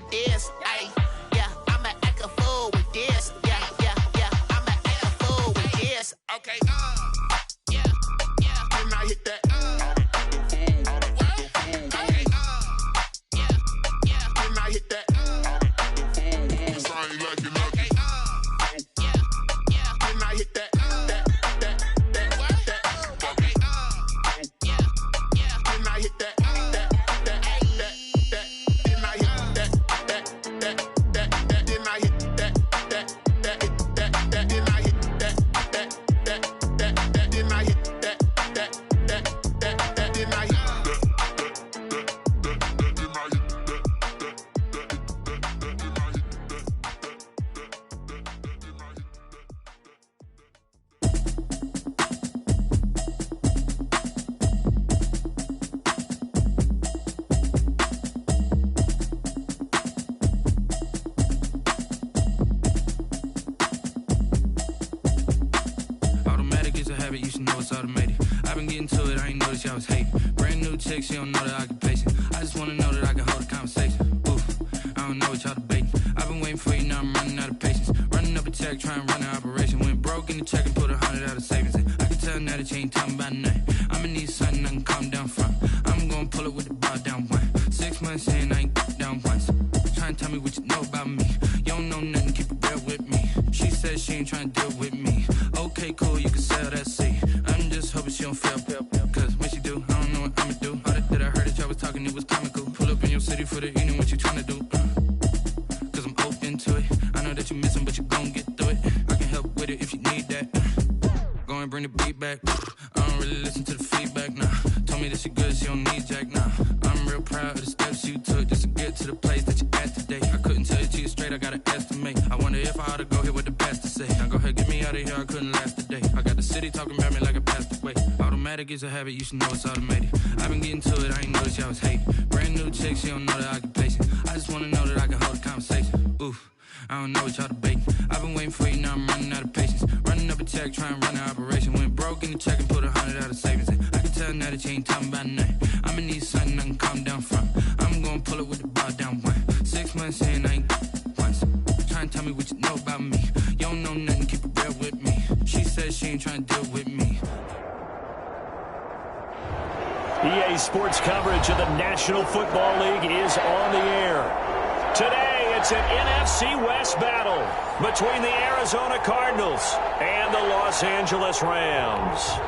with this. Ay, yeah, I'ma act a fool with this. Yeah, I'ma act a fool with this. Okay, yeah, can I hit that? Okay, yeah, can I hit that? Cause I ain't like it nothing. Yeah, can I hit that? You should know it's automated. I've been getting to it, I ain't noticed y'all was hating. Brand new chick, she don't know the occupation. I just wanna know that I can hold a conversation. Oof, I don't know what y'all debating. I've been waiting for you, now I'm running out of patience. Running up a check, trying to run an operation. Went broke in the check and put 100 out of savings in. I can tell now that you ain't talking about nothing. I'ma need something I can calm down from. I'm gonna pull it with the bar down one. 6 months in, I ain't down once. Trying to tell me what you know about me. You don't know nothing, keep it real with me. She said she ain't trying to deal with me. Okay, cool, you can sell that seat. I'm just hoping she don't fail. Cause when she do, I don't know what I'ma do. All that I heard that y'all was talking, it was comical. Pull up in your city for the evening, what you tryna do? Cause I'm open to it. I know that you missing, but you gon' get through it. I can help with it if you need that. Go and bring the beat back. I don't really listen to the feedback, nah. Told me that she good, she don't need jack, nah. I'm real proud of the steps you took just to get to the place that you at today. I couldn't tell you to you straight, I gotta estimate. I wonder if I ought to go here with the best to say. Now go ahead, get me out of here, I couldn't last today. I got the city talking about me like I passed away. Automatic is a habit, you should know it's automated. I've been getting to it, I ain't noticed y'all was hating. Brand new chick, she don't know the occupation. I just wanna know that I can hold a conversation. Oof, I don't know what y'all debating. I've been waiting for you, now I'm running out of patience. Running up a check, trying to run an operation. Went broke in the check and put 100 out of savings in. I can tell now that you ain't talking about nothing. I'ma need something I can calm down from. I'm gonna pull it with the bar down one. 6 months in, I ain't once. Trying to tell me what you know about me. You don't know nothing, keep it real with me. She says she ain't trying to deal with me. EA Sports coverage of the National Football League is on the air. Today, it's an NFC West battle between the Arizona Cardinals and the Los Angeles Rams.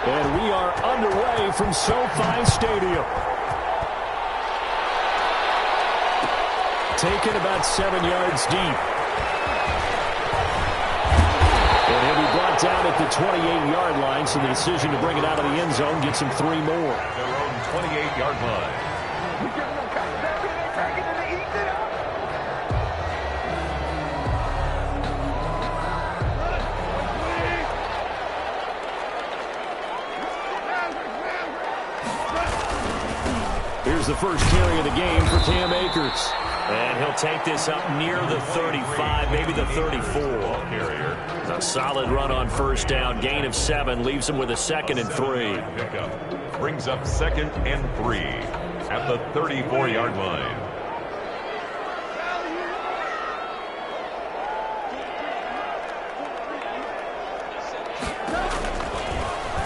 And we are underway from SoFi Stadium. Taken about 7 yards deep. And he'll be brought down at the 28-yard line, so the decision to bring it out of the end zone gets him 3 more. Their own 28-yard line. Here's the first carry of the game for Cam Akers. And he'll take this up near the 35, maybe the 34. Carrier. A solid run on first down. Gain of 7 leaves him with a 2nd and 3. Pickup brings up 2nd and 3 at the 34-yard line.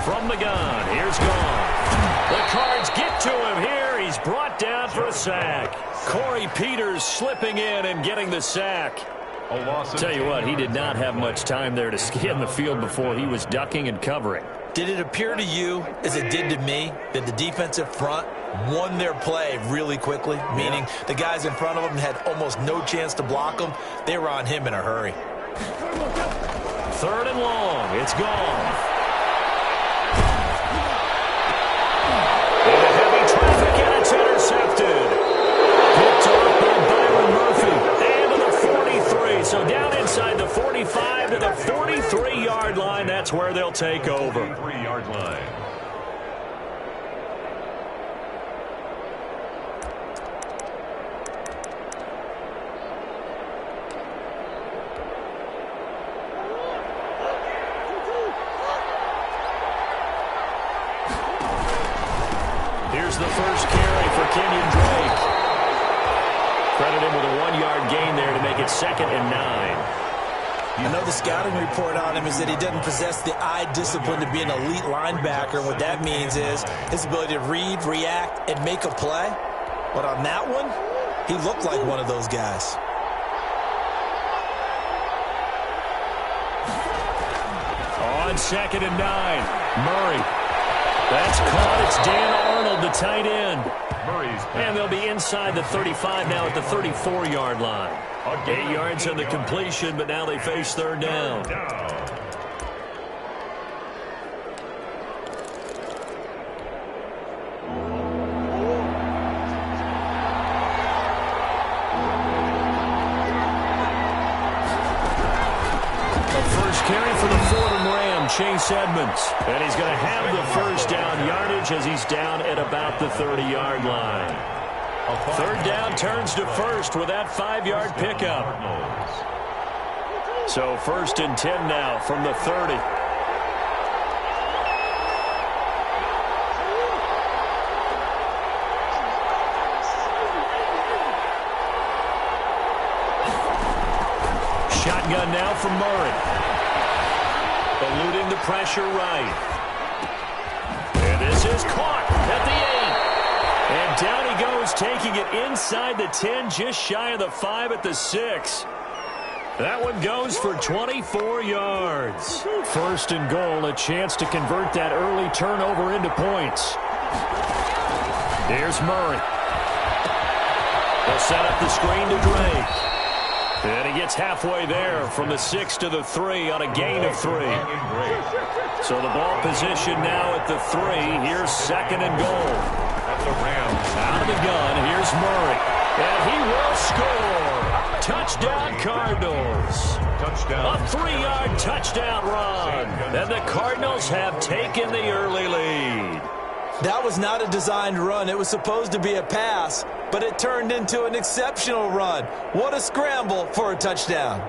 From the gun, here's Gone. The Cards get to him here. He's brought down for a sack. Corey Peters slipping in and getting the sack. Tell you what, he did not have much time there to scan the field before he was ducking and covering. Did it appear to you, as it did to me, that the defensive front won their play really quickly? Meaning the guys in front of them had almost no chance to block them. They were on him in a hurry. 3rd and long. It's Gone. And a heavy traffic, and it's intercepted. Picked off by Byron Murphy. And to the 43. So down inside the 45 to the 43-yard line. That's where they'll take over. 43-yard line. first carry for Kenyon Drake. Credit him with a 1-yard gain there to make it 2nd and 9. I know the scouting report on him is that he doesn't possess the eye discipline to be an elite linebacker. And what that means is his ability to read, react, and make a play. But on that one, he looked like one of those guys. On 2nd and 9, Murray. That's caught. It's Dan Arnold, the tight end. And they'll be inside the 35 now at the 34-yard line. 8 yards on the completion, but now they face 3rd down. Carry for the Fordham Ram, Chase Edmonds. And he's going to have the first down yardage as he's down at about the 30-yard line. 3rd down turns to first with that 5-yard pickup. So 1st and 10 now from the 30. Shotgun now from Murray. Eluding the pressure right. And this is caught at the 8. And down he goes, taking it inside the 10, just shy of the 5 at the 6. That one goes for 24 yards. 1st and goal, a chance to convert that early turnover into points. Here's Murray. They'll set up the screen to Drake. And he gets halfway there from the 6 to the 3 on a gain of 3. So the ball position now at the 3. Here's 2nd and goal. At the Rams. Out of the gun, here's Murray. And he will score. Touchdown, Cardinals. Touchdown. A 3-yard touchdown run. And the Cardinals have taken the early lead. That was not a designed run. It was supposed to be a pass, but it turned into an exceptional run. What a scramble for a touchdown.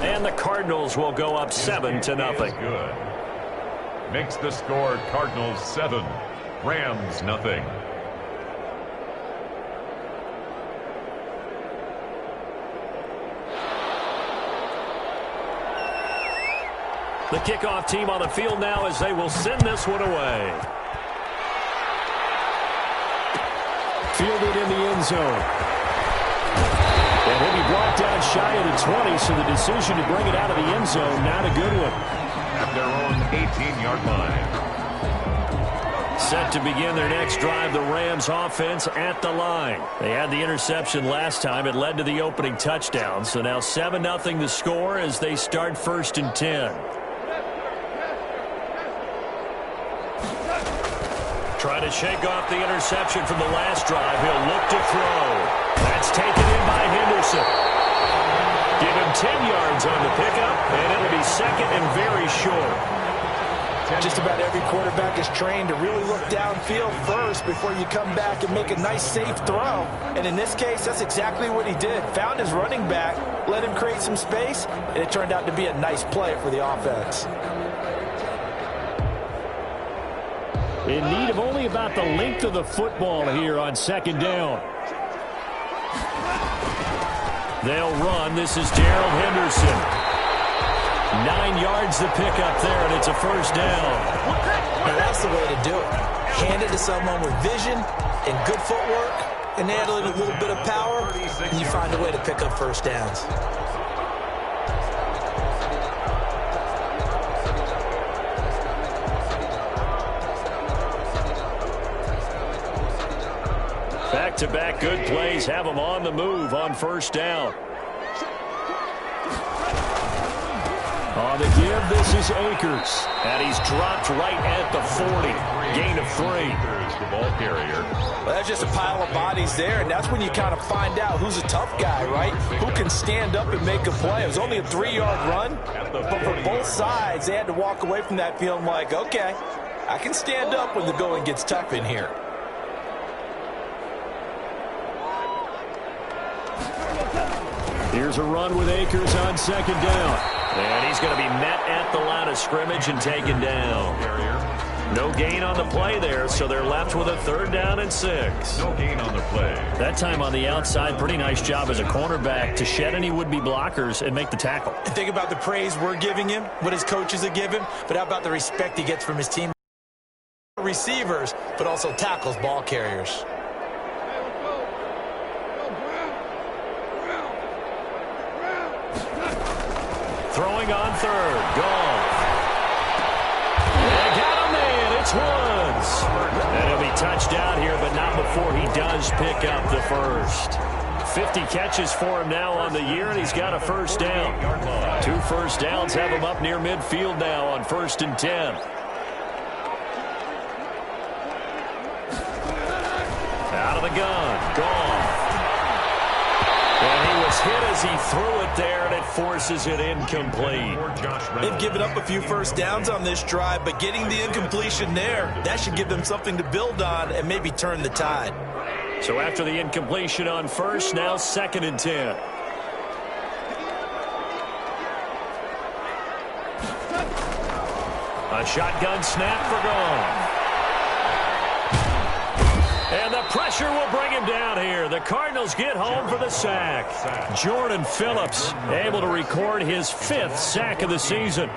And the Cardinals will go up 7-0. Good. Makes the score Cardinals 7, Rams nothing. The kickoff team on the field now as they will send this one away. Fielded in the end zone. And he'll be brought down shy of the 20, so the decision to bring it out of the end zone, not a good one. At their own 18-yard line. Set to begin their next drive, the Rams offense at the line. They had the interception last time. It led to the opening touchdown. So now 7-0 the score as they start 1st and 10. Trying to shake off the interception from the last drive. He'll look to throw. That's taken in by Henderson. Give him 10 yards on the pickup, and it'll be 2nd and very short. Just about every quarterback is trained to really look downfield first before you come back and make a nice, safe throw. And in this case, that's exactly what he did. Found his running back, let him create some space, and it turned out to be a nice play for the offense. In need of only about the length of the football here on 2nd down. They'll run. This is Gerald Henderson. 9 yards to pick up there, and it's a 1st down. Now that's the way to do it. Hand it to someone with vision and good footwork, and add a little bit of power, and you find a way to pick up 1st downs. Back-to-back good plays have them on the move on 1st down. On the give, this is Akers. And he's dropped right at the 40. Gain of 3. The ball carrier. Well, that's just a pile of bodies there, and that's when you kind of find out who's a tough guy, right? Who can stand up and make a play. It was only a 3-yard run, but for both sides, they had to walk away from that feeling like, okay, I can stand up when the going gets tough in here. Here's a run with Akers on 2nd down. And he's going to be met at the line of scrimmage and taken down. No gain on the play there, so they're left with a 3rd down and 6. No gain on the play. That time on the outside, pretty nice job as a cornerback to shed any would-be blockers and make the tackle. And think about the praise we're giving him, what his coaches have given, but how about the respect he gets from his team? Receivers, but also tackles ball carriers. Throwing on 3rd. Goff. They got him in. It's Woods. And he'll be touched out here, but not before he does pick up the first. 50 catches for him now on the year, and he's got a 1st down. 2 1st downs have him up near midfield now on 1st and 10. Out of the gun. Goff. And he was hit as he threw it there, and it forces it incomplete. They've given up a few 1st downs on this drive, but getting the incompletion there, that should give them something to build on and maybe turn the tide. So after the incompletion on 1st, now 2nd and 10. A shotgun snap for Goff. And the pressure will bring him down here. The Cardinals get home for the sack. Jordan Phillips able to record his 5th sack of the season.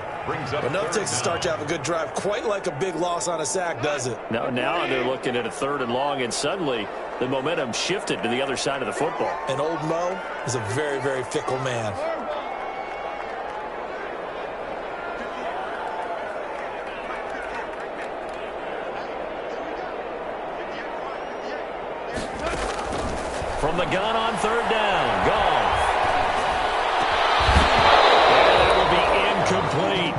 Enough takes a start to have a good drive. Quite like a big loss on a sack, does it? Now they're looking at a 3rd and long, and suddenly the momentum shifted to the other side of the football. And old Mo is a very, very fickle man. From the gun on 3rd down, Goff. And it will be incomplete.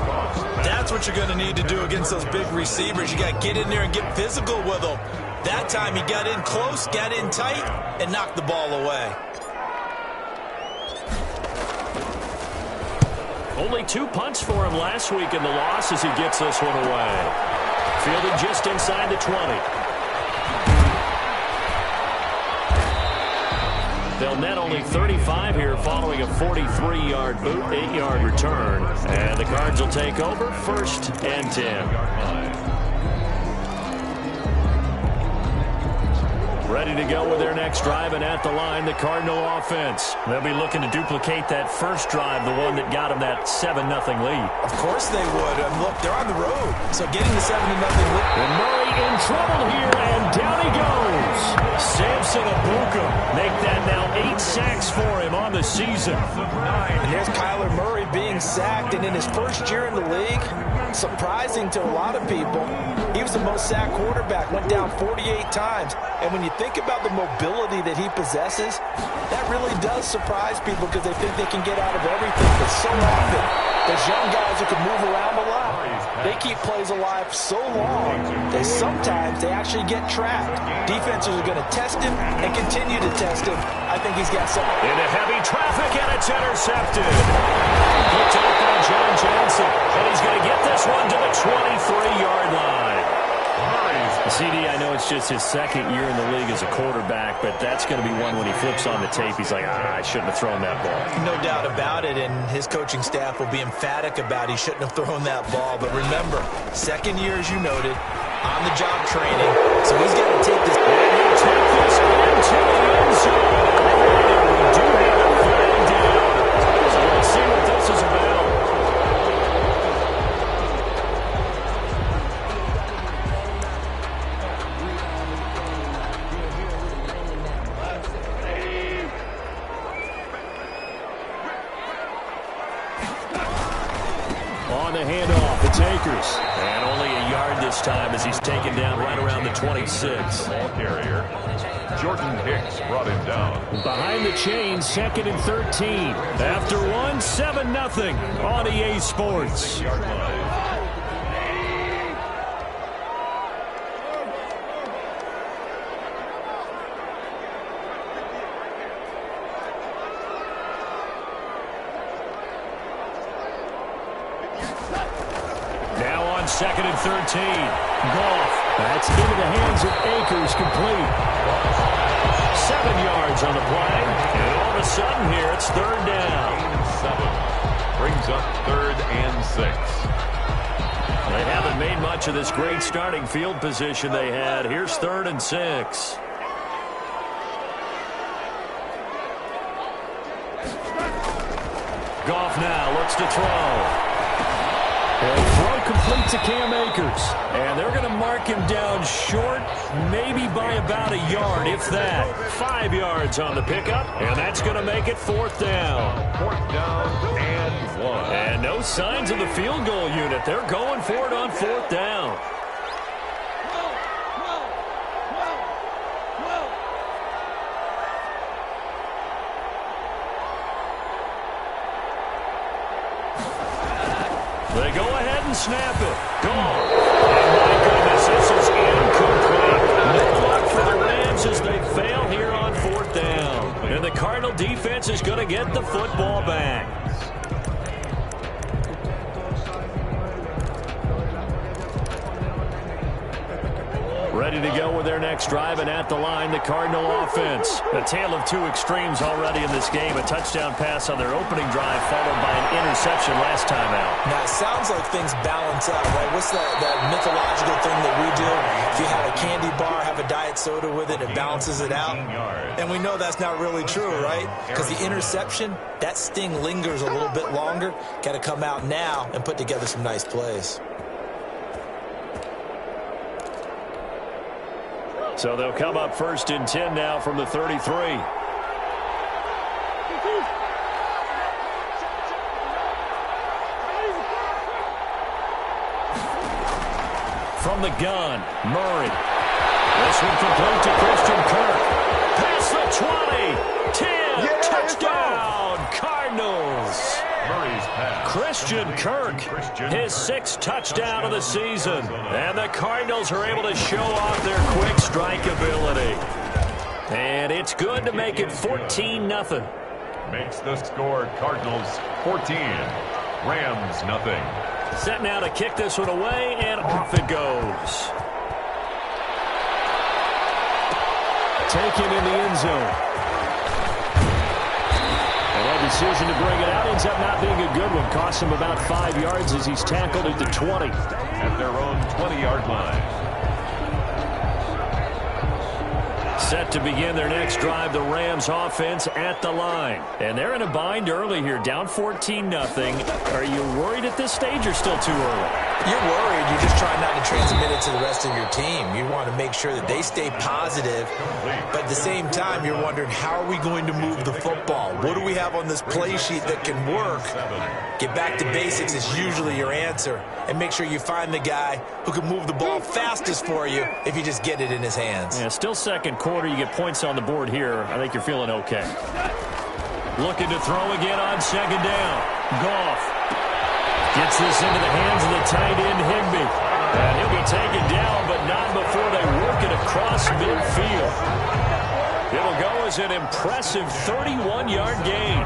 That's what you're going to need to do against those big receivers. You got to get in there and get physical with them. That time he got in close, got in tight, and knocked the ball away. Only 2 punts for him last week in the loss as he gets this one away. Fielded just inside the 20. They'll net only 35 here following a 43-yard boot, 8-yard return. And the Cards will take over 1st and 10. Ready to go with their next drive, and at the line, the Cardinal offense. They'll be looking to duplicate that first drive, the one that got them that 7-0 lead. Of course they would. Look, they're on the road, so getting the 7-0 lead. And Murray in trouble here, and down he goes. Samson Abuka make that now 8 sacks for him on the season. And here's Kyler Murray being sacked, and in his first year in the league, surprising to a lot of people, he was the most sacked quarterback, went down 48 times. And when you think about the mobility that he possesses, that really does surprise people because they think they can get out of everything. But so often, there's young guys who can move around a lot. They keep plays alive so long that sometimes they actually get trapped. Defenses are going to test him and continue to test him. I think he's got something. Into heavy traffic, and it's intercepted. Picked up by John Johnson. And he's going to get this one to the 23-yard line. CD, I know it's just his 2nd year in the league as a quarterback, but that's going to be one when he flips on the tape, he's like, I shouldn't have thrown that ball. No doubt about it, and his coaching staff will be emphatic about he shouldn't have thrown that ball. But remember, 2nd year, as you noted, on-the-job training, so he's got to take this. And he'll take this into the end zone. We do have a flag down. So let's see what this is about. On the handoff, it's Akers. And only a yard this time as he's taken down right around the 26. Ball carrier. Jordan Hicks brought him down. Behind the chain, 2nd and 13. After one, 7-0 on EA Sports. Yard line. Now on 2nd and 13. Goff. That's into the hands of Akers, complete. 7 yards on the play. And all of a sudden here, it's 3rd down. brings up 3rd and 6. They haven't made much of this great starting field position they had. Here's 3rd and 6. Goff now looks to throw. And throw complete to Cam Akers. And they're going to mark him down short, maybe by about a yard, if that. 5 yards on the pickup, and that's going to make it 4th down. 4th down and 1. And no signs of the field goal unit. They're going for it on 4th down. They go ahead and snap it. Gone. And my goodness, this is incomplete. No luck for the Rams as they fail here on 4th down. And the Cardinal defense is going to get the football back. Ready to go with their next drive, and at the line, the Cardinal offense. A tale of two extremes already in this game. A touchdown pass on their opening drive, followed by an interception last time out. Now, it sounds like things balance out, right? What's that mythological thing that we do? If you have a candy bar, have a diet soda with it, it balances it out. And we know that's not really true, right? Because the interception, that sting lingers a little bit longer. Got to come out now and put together some nice plays. So they'll come up 1st and 10 now from the 33. From the gun, Murray. This one complete to Christian Kirk. Past the 20. 10. Touchdown, Cardinals. Murray's pass. Christian Kirk, his 6th touchdown of the season. And the Cardinals are able to show off their quick strike ability. And it's good to make it 14-0. Makes the score Cardinals 14. Rams nothing. Set now to kick this one away, and off it goes. Taken in the end zone. And that decision to bring it out ends up not being a good one. Costs him about 5 yards as he's tackled at the 20. At their own 20-yard line. Set to begin their next drive, the Rams offense at the line. And they're in a bind early here, down 14-0. Are you worried at this stage or still too early? You're worried. You're just trying not to transmit it to the rest of your team. You want to make sure that they stay positive. But at the same time, you're wondering, how are we going to move the football? What do we have on this play sheet that can work? Get back to basics is usually your answer. And make sure you find the guy who can move the ball fastest for you if you just get it in his hands. Yeah, still second quarter. You get points on the board here. I think you're feeling okay. Looking to throw again on 2nd down. Goff gets this into the hands of the tight end, Higbee. And he'll be taken down, but not before they work it across midfield. It'll go as an impressive 31-yard gain.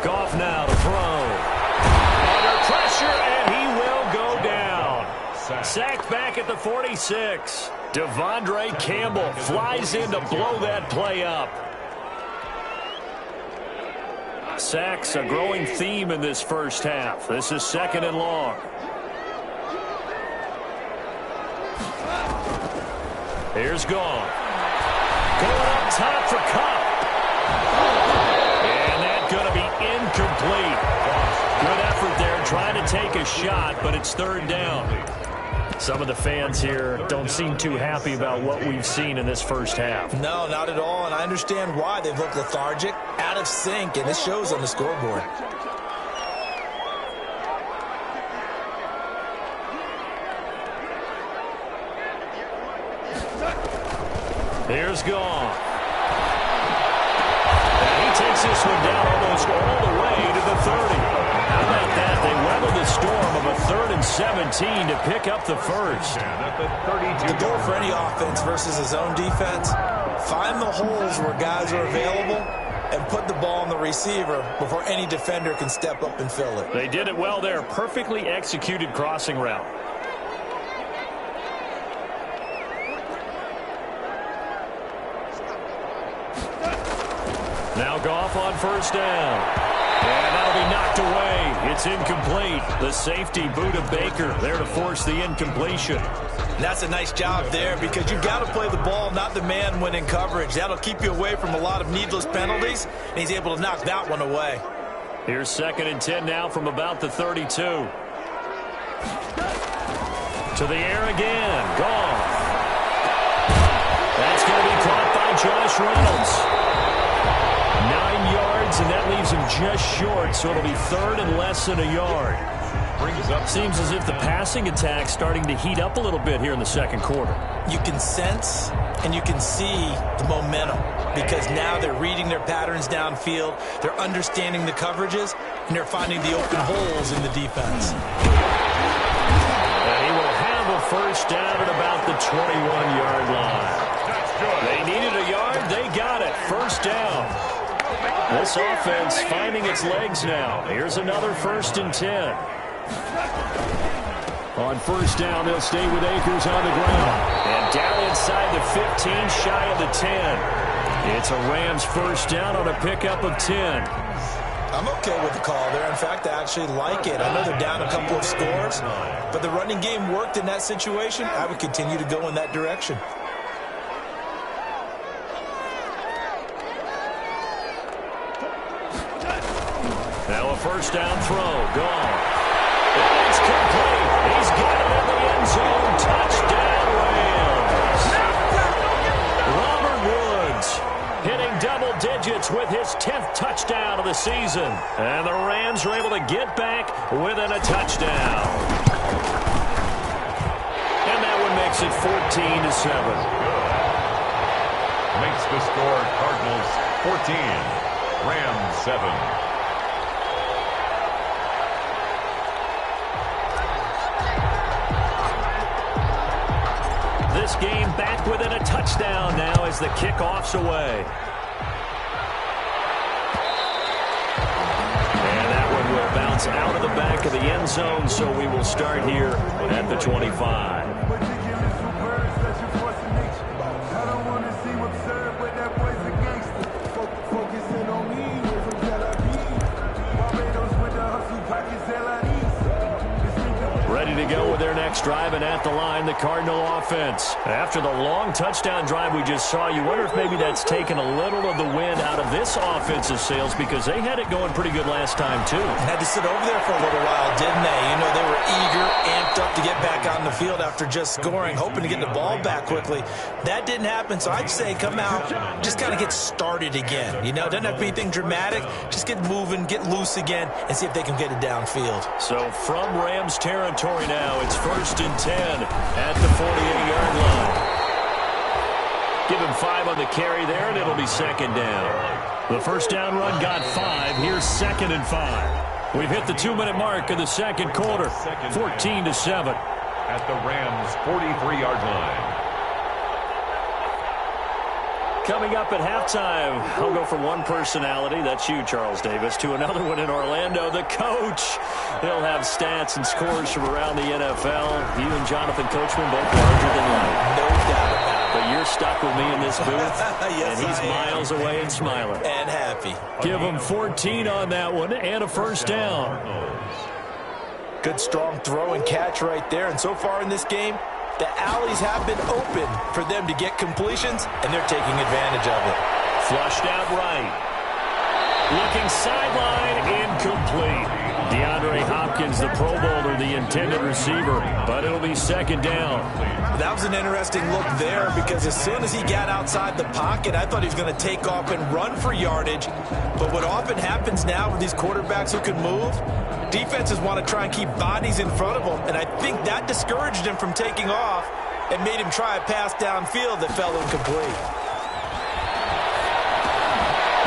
Goff now to throw. Under pressure, and he will go down. Sacked back at the 46. Devondre Campbell flies in to blow that play up. Sacks a growing theme in this first half. This is 2nd and long. Here's Goff. Going up top for Cup. And that's going to be incomplete. Good effort there trying to take a shot, but it's 3rd down. Some of the fans here don't seem too happy about what we've seen in this first half. No, not at all, and I understand why. They've looked lethargic, out of sync, and it shows on the scoreboard. Here's Goff. And he takes this one down almost all the way to the 30. How about that? They weathered the storm of a 3rd and 17 to pick up the first. The goal for any offense versus a zone defense, find the holes where guys are available and put the ball on the receiver before any defender can step up and fill it. They did it well there. Perfectly executed crossing route. Now Goff on 1st down. And that'll be knocked away. It's incomplete. The safety, Buda Baker, there to force the incompletion. That's a nice job there because you've got to play the ball, not the man when in coverage. That'll keep you away from a lot of needless penalties, and he's able to knock that one away. Here's 2nd and 10 now from about the 32. To the air again. Goff. That's going to be caught by Josh Reynolds. 9 yards, and that leaves him just short, so it'll be 3rd and less than a yard. Seems as if the passing attack's starting to heat up a little bit here in the 2nd quarter. You can sense and you can see the momentum because now they're reading their patterns downfield, they're understanding the coverages, and they're finding the open holes in the defense. And he will have a 1st down at about the 21-yard line. They needed a yard, they got it. 1st down. This offense finding its legs now. Here's another 1st and 10. On 1st down, they'll stay with Akers on the ground. And down inside the 15, shy of the 10. It's a Rams 1st down on a pickup of 10. I'm okay with the call there. In fact, I actually like it. I know they're down a couple of scores, but the running game worked in that situation. I would continue to go in that direction. Now a 1st down throw. Gone. And it's complete. He's got it in the end zone. Touchdown, Rams. Robert Woods hitting double digits with his 10th touchdown of the season. And the Rams are able to get back within a touchdown. And that one makes it 14-7. Makes the score Cardinals 14, Rams 7. This game back within a touchdown now as the kickoff's away. And that one will bounce out of the back of the end zone, so we will start here at the 25. Ready to go with their next drive, and at the line, the Cardinal offense. After the long touchdown drive we just saw, you wonder if maybe that's taken a little of the wind out of this offensive sails because they had it going pretty good last time, too. Had to sit over there for a little while, didn't they? You know, they were eager, amped up to get back on the field after just scoring, hoping to get the ball back quickly. That didn't happen, so I'd say come out, just kind of get started again. You know, doesn't have to be anything dramatic. Just get moving, get loose again, and see if they can get it downfield. So from Rams territory now, it's 1st and 10 at the 48-yard line. Give him 5 on the carry there, and it'll be 2nd down. The 1st down run got 5. Here's 2nd and 5. We've hit the 2-minute mark of the 2nd quarter, 14-7. At the Rams' 43-yard line. Coming up at halftime, I'll go from one personality, that's you, Charles Davis, to another one in Orlando, the coach. He'll have stats and scores from around the NFL. You and Jonathan Coachman both larger than life. No doubt about it. But you're stuck with me in this booth, Yes, and he's miles away and smiling. And happy. Give him 14 on that one and a 1st down. Good, strong throw and catch right there. And so far in this game, the alleys have been open for them to get completions, and they're taking advantage of it. Flushed out right. Looking sideline, incomplete. DeAndre Hopkins, the Pro Bowler, the intended receiver, but it'll be 2nd down. That was an interesting look there because as soon as he got outside the pocket, I thought he was going to take off and run for yardage. But what often happens now with these quarterbacks who can move, defenses want to try and keep bodies in front of them, and I think that discouraged him from taking off and made him try a pass downfield that fell incomplete.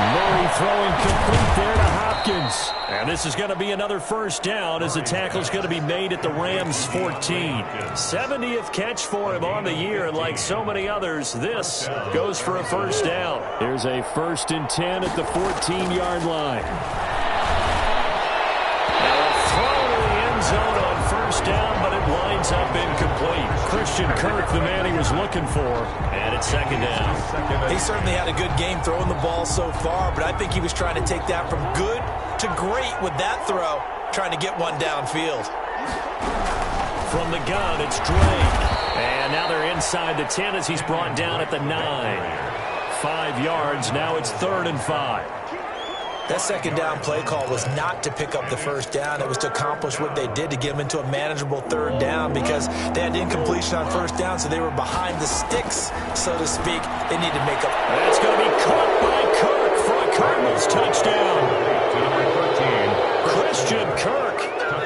Murray throw incomplete there to Hopkins. And this is going to be another first down as the tackle's going to be made at the Rams' 14. 70th catch for him on the year, and like so many others, this goes for a first down. Here's a 1st and 10 at the 14-yard line. Now a throw to the end zone on first down, but it winds up incomplete. Christian Kirk, the man he was looking for, and it's 2nd down. He certainly had a good game throwing the ball so far, but I think he was trying to take that from good to great with that throw, trying to get one downfield. From the gun, it's Drake. And now they're inside the 10 as he's brought down at the 9. 5 yards, now it's 3rd and 5. That 2nd down play call was not to pick up the first down. It was to accomplish what they did to get them into a manageable 3rd down because they had incompletion on first down, so they were behind the sticks, so to speak. They need to make up. That's going to be caught by Kirk for a Cardinals touchdown. Christian Kirk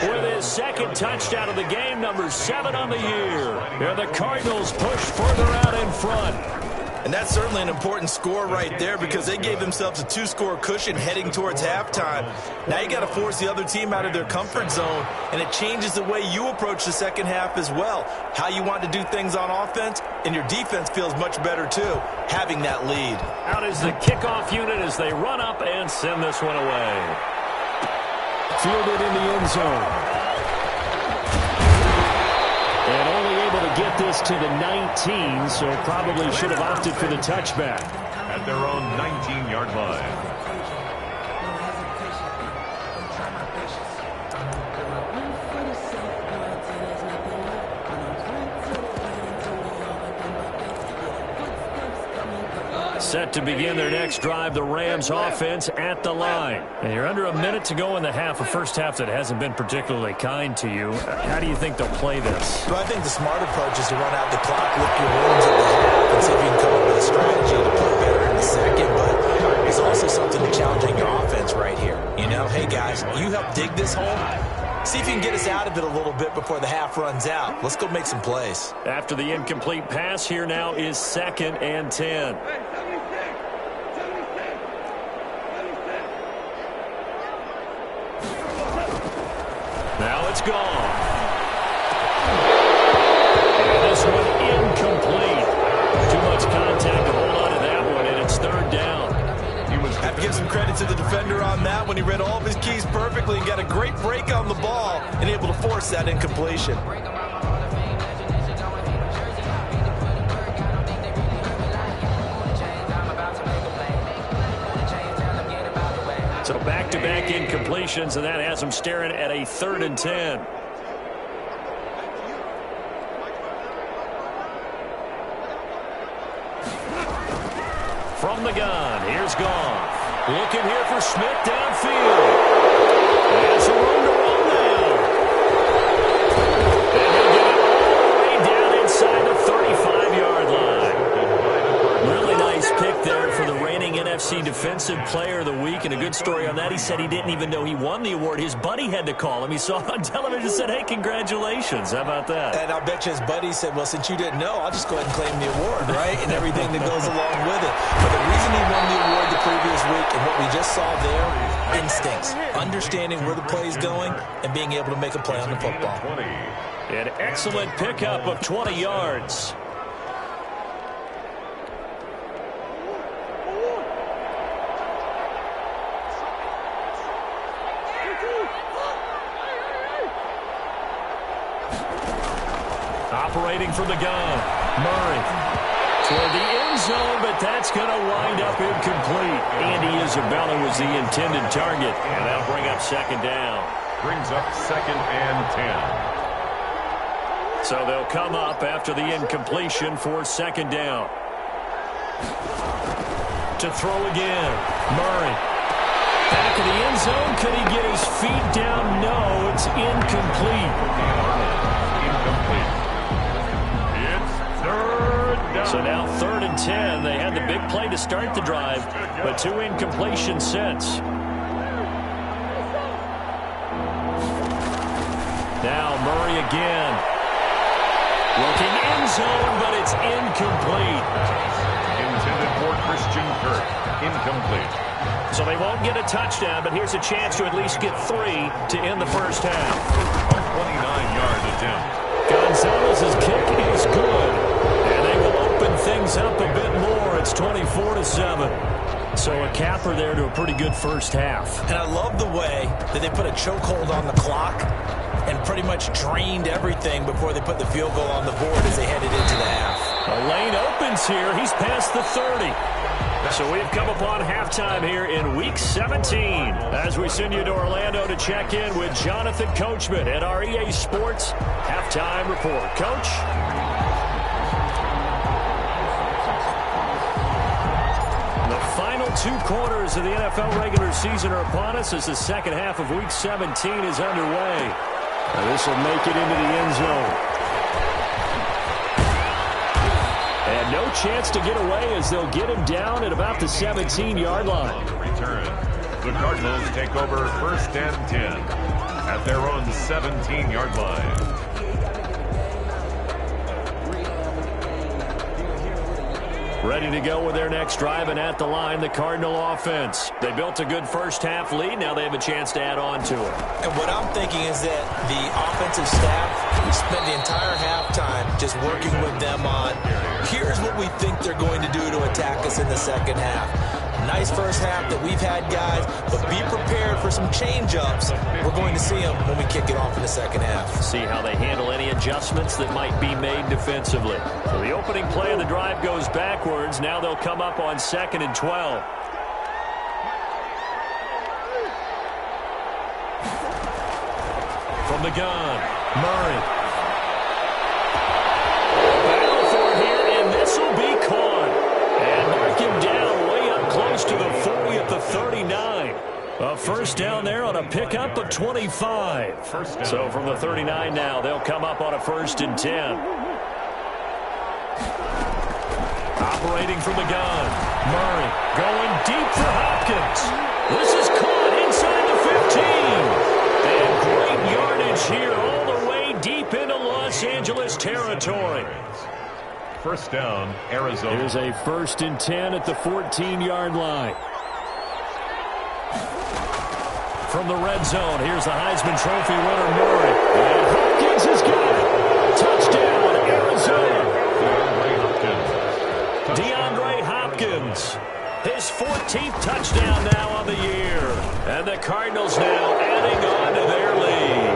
with his 2nd touchdown of the game, number 7 on the year. And the Cardinals push further out in front. And that's certainly an important score right there because they gave themselves a 2-score cushion heading towards halftime. Now you got to force the other team out of their comfort zone, and it changes the way you approach the second half as well. How you want to do things on offense, and your defense feels much better too, having that lead. Out is the kickoff unit as they run up and send this one away. Fielded in the end zone. And only able to get this to the 19, so probably should have opted for the touchback. At their own 19-yard line. Set to begin their next drive, the Rams offense at the line. And you're under a minute to go in the half, a first half that hasn't been particularly kind to you. How do you think they'll play this? Well, I think the smart approach is to run out the clock, lick your wounds at the half, and see if you can come up with a strategy to play better in the second. But there's also something to challenging your offense right here. You know, hey, guys, you help dig this hole. See if you can get us out of it a little bit before the half runs out. Let's go make some plays. After the incomplete pass, here now is 2nd and 10. Now it's gone. And this one incomplete. Too much contact to hold on to that one, and it's 3rd down. Have to give some credit to the defender on that when he read all of his keys perfectly and got a great break on the ball and able to force that incompletion. So back-to-back incompletions, and that has them staring at a 3rd and 10. From the gun, here's Goff. Looking here for Smith downfield. There's a room to run now. And he'll get it all the way down inside the 35-yard line. Really nice pick there for the reigning NFC Defensive Player of the Week, and a good story on that. He said he didn't even know he won the award. His buddy had to call him. He saw it on television and said, hey, congratulations. How about that? And I'll bet you his buddy said, well, since you didn't know, I'll just go ahead and claim the award, right? And everything that goes along with it. But the reason he won the award the previous week and what we just saw there, instincts, understanding where the play is going and being able to make a play on the football. An excellent pickup of 20 yards. Operating from the gun, Murray toward the end zone, but that's going to wind up incomplete. Andy Isabella was the intended target, and that'll bring up 2nd down. Brings up 2nd and 10. So they'll come up after the incompletion for 2nd down. To throw again, Murray. Back of the end zone, could he get his feet down? No, it's incomplete. Incomplete. So now 3rd and 10. They had the big play to start the drive, but 2 incompletions since. Now Murray again. Looking end zone, but it's incomplete. Intended for Christian Kirk, incomplete. So they won't get a touchdown, but here's a chance to at least get 3 to end the first half. A 29-yard attempt. Gonzalez's kick is good, and they will open things up a bit more. It's 24-7. So a capper there to a pretty good first half. And I love the way that they put a chokehold on the clock and pretty much drained everything before they put the field goal on the board as they headed into the half. A lane opens here. He's past the 30. So we've come upon halftime here in Week 17 as we send you to Orlando to check in with Jonathan Coachman at our EA Sports Halftime Report. Coach? The final 2 quarters of the NFL regular season are upon us as the second half of Week 17 is underway. Now this will make it into the end zone. And no chance to get away as they'll get him down at about the 17-yard line. Return. The Cardinals take over 1st and 10 at their own 17-yard line. Ready to go with their next drive, and at the line, the Cardinal offense. They built a good first half lead. Now they have a chance to add on to it. And what I'm thinking is that the offensive staff spent the entire halftime just working with them on, here's what we think they're going to do to attack us in the second half. Nice first half that we've had, guys, but be prepared for some change-ups. We're going to see them when we kick it off in the second half. See how they handle any adjustments that might be made defensively. So the opening play of the drive goes backwards. Now they'll come up on 2nd and 12. From the gun, Murray. Battle for it here, and this will be caught. And mark him down way up close to the 40 at the 39. A first down there on a pickup of 25. So from the 39 now, they'll come up on a 1st and 10. Operating from the gun, Murray going deep for Hopkins. This is caught inside the 15. And great yardage here all the way deep into Los Angeles territory. First down, Arizona. Here's a 1st and 10 at the 14-yard line. From the red zone, here's the Heisman Trophy winner, Murray. And Hopkins has got it. Touchdown, Arizona. DeAndre Hopkins. His 14th touchdown now on the year. And the Cardinals now adding on to their lead.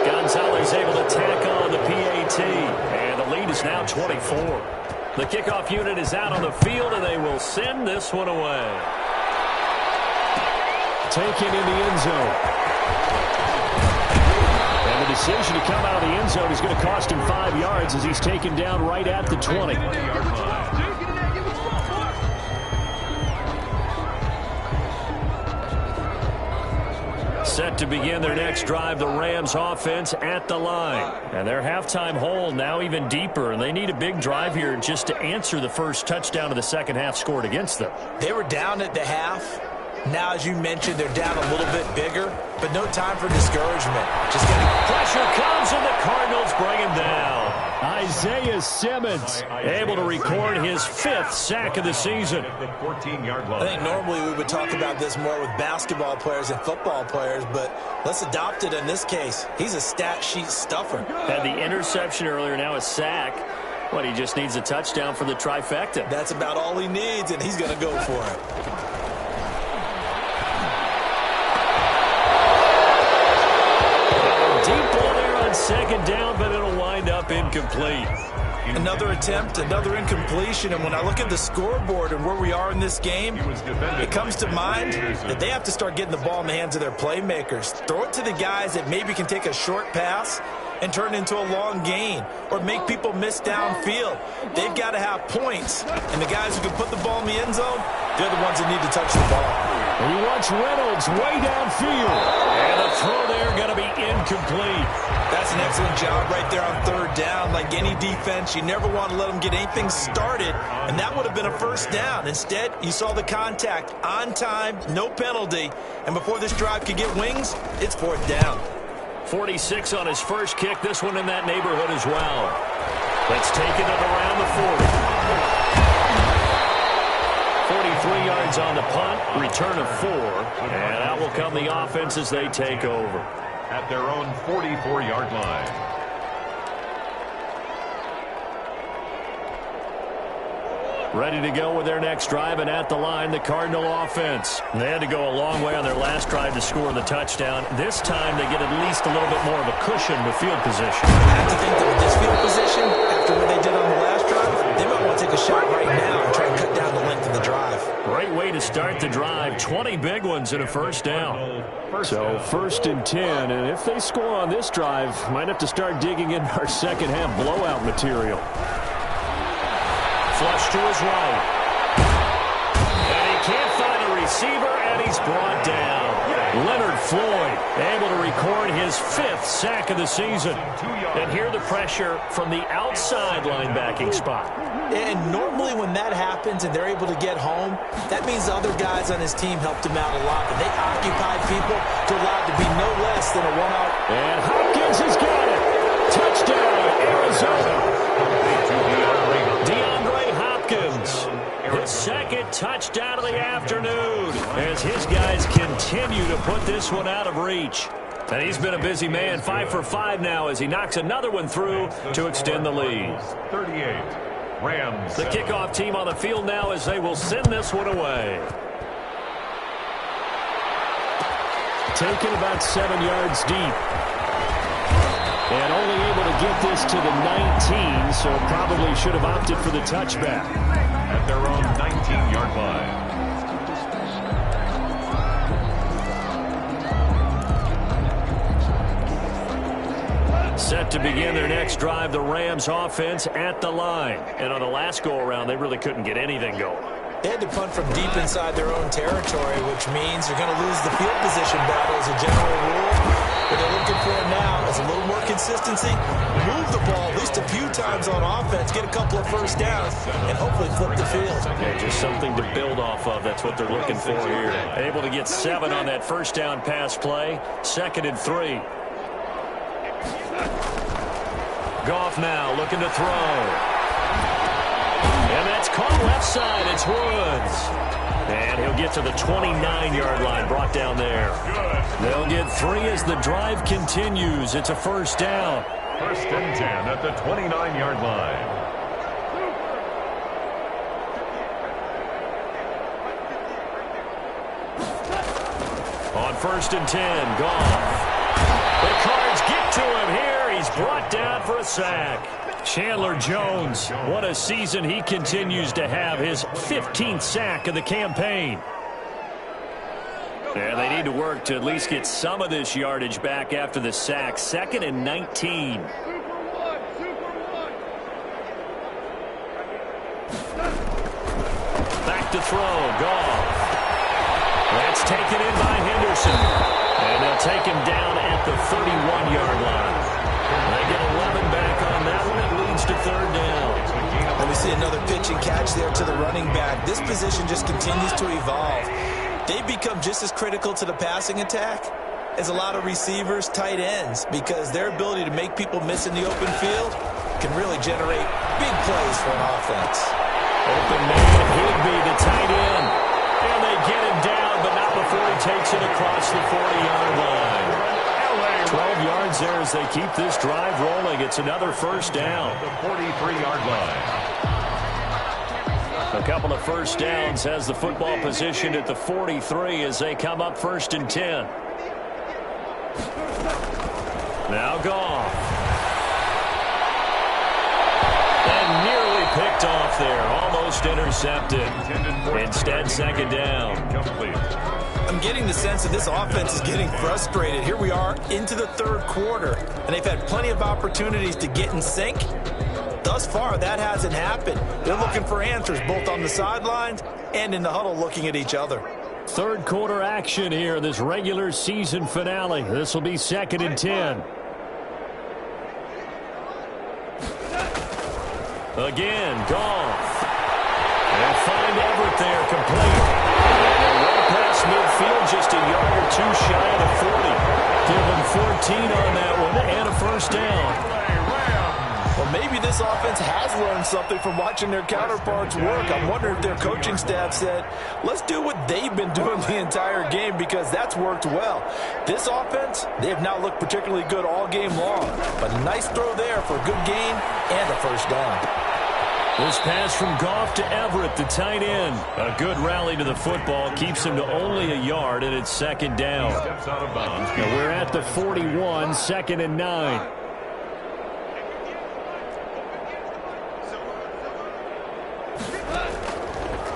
Gonzalez able to tack on the PAT. And the lead is now 24. The kickoff unit is out on the field, and they will send this one away. Taken in the end zone. And the decision to come out of the end zone is going to cost him 5 yards as he's taken down right at the 20. Set to begin their next drive, the Rams offense at the line. And their halftime hole now even deeper, and they need a big drive here just to answer the first touchdown of the second half scored against them. They were down at the half. Now, as you mentioned, they're down a little bit bigger, but no time for discouragement. Just getting pressure comes, and the Cardinals bring him down. Isaiah Simmons able to record his 5th sack of the season. I think normally we would talk about this more with basketball players and football players, but let's adopt it in this case. He's a stat sheet stuffer. Had the interception earlier, now a sack. But he just needs a touchdown for the trifecta. That's about all he needs, and he's going to go for it. Deep ball there on 2nd down, but it'll wind up incomplete. Another attempt, another incompletion, and when I look at the scoreboard and where we are in this game, it comes to mind that they have to start getting the ball in the hands of their playmakers. Throw it to the guys that maybe can take a short pass and turn it into a long gain or make people miss downfield. They've got to have points, and the guys who can put the ball in the end zone, they're the ones that need to touch the ball. And he wants Reynolds way downfield. And the throw there going to be incomplete. That's an excellent job right there on 3rd down. Like any defense, you never want to let them get anything started, and that would have been a first down. Instead, you saw the contact on time, no penalty, and before this drive could get wings, it's 4th down. 46 on his first kick. This one in that neighborhood as well. That's taken up around the 40. yards on the punt, return of 4, and out will come the offense as they take over. At their own 44-yard line. Ready to go with their next drive, and at the line, the Cardinal offense. They had to go a long way on their last drive to score the touchdown. This time, they get at least a little bit more of a cushion with field position. I have to think that with this field position, after what they did on the last drive, they might want to take a shot right now and try to cut down the length of the drive. Great way to start the drive. 20 big ones and a first down. So 1st and 10, and if they score on this drive, might have to start digging in our second half blowout material. Flush to his right. And he can't find a receiver, and he's brought down. Leonard Floyd able to record his 5th sack of the season. And hear the pressure from the outside linebacking spot. And normally when that happens and they're able to get home, that means the other guys on his team helped him out a lot. But they occupied people to allow it to be no less than a one-out. And Hopkins has got it. Touchdown, Arizona. His second touchdown of the afternoon as his guys continue to put this one out of reach. And he's been a busy man, 5 for 5 now as he knocks another one through to extend the lead. 38, Rams. The kickoff team on the field now as they will send this one away. Taken about 7 yards deep. And only able to get this to the 19, so probably should have opted for the touchback. At their own 19-yard line. Set to begin their next drive, the Rams offense at the line. And on the last go-around, they really couldn't get anything going. They had to punt from deep inside their own territory, which means they're going to lose the field position battle as a general rule. What they're looking for now is a little more consistency, move the ball at least a few times on offense, get a couple of first downs, and hopefully flip the field. Okay, just something to build off of. That's what they're looking for here. Able to get 7 on that first down pass play. 2nd and 3. Goff now looking to throw. And that's caught left side. It's Woods. And he'll get to the 29-yard line, brought down there. They'll get 3 as the drive continues. It's a first down. 1st and 10 at the 29-yard line. On 1st and 10, Goff. The Cards get to him here. He's brought down for a sack. Chandler Jones, what a season he continues to have, his 15th sack of the campaign. And they need to work to at least get some of this yardage back after the sack. 2nd and 19. Back to throw, Goff. That's taken in by Henderson. And they'll take him down at the 31-yard line. They get 11 back on that one. It leads to 3rd down. And we see another pitch and catch there to the running back. This position just continues to evolve. They become just as critical to the passing attack as a lot of receivers, tight ends, because their ability to make people miss in the open field can really generate big plays for an offense. Open man, Higbee, the tight end. And they get him down, but not before he takes it across the 40-yard line. 12 yards there as they keep this drive rolling. It's another first down. The 43-yard line. A couple of first downs has the football positioned at the 43 as they come up 1st and 10. Now Goff. And nearly picked off there. Almost intercepted. Instead, 2nd down. I'm getting the sense that this offense is getting frustrated. Here we are into the 3rd quarter, and they've had plenty of opportunities to get in sync. Thus far, that hasn't happened. They're looking for answers both on the sidelines and in the huddle looking at each other. 3rd quarter action here, this regular season finale. This will be 2nd and 10. Again, Goff. And find Everett there, complete. And right past midfield, just a yard or 2 shy of the 40. Give him 14 on that one and a first down. Well, maybe this offense has learned something from watching their counterparts work. I'm wondering if their coaching staff said, let's do what they've been doing the entire game, because that's worked well. This offense, they have not looked particularly good all game long. But a nice throw there for a good gain and a first down. This pass from Goff to Everett, the tight end. A good rally to the football keeps him to only a yard, and it's second down. Steps out of bounds. And we're at the 41, 2nd and 9.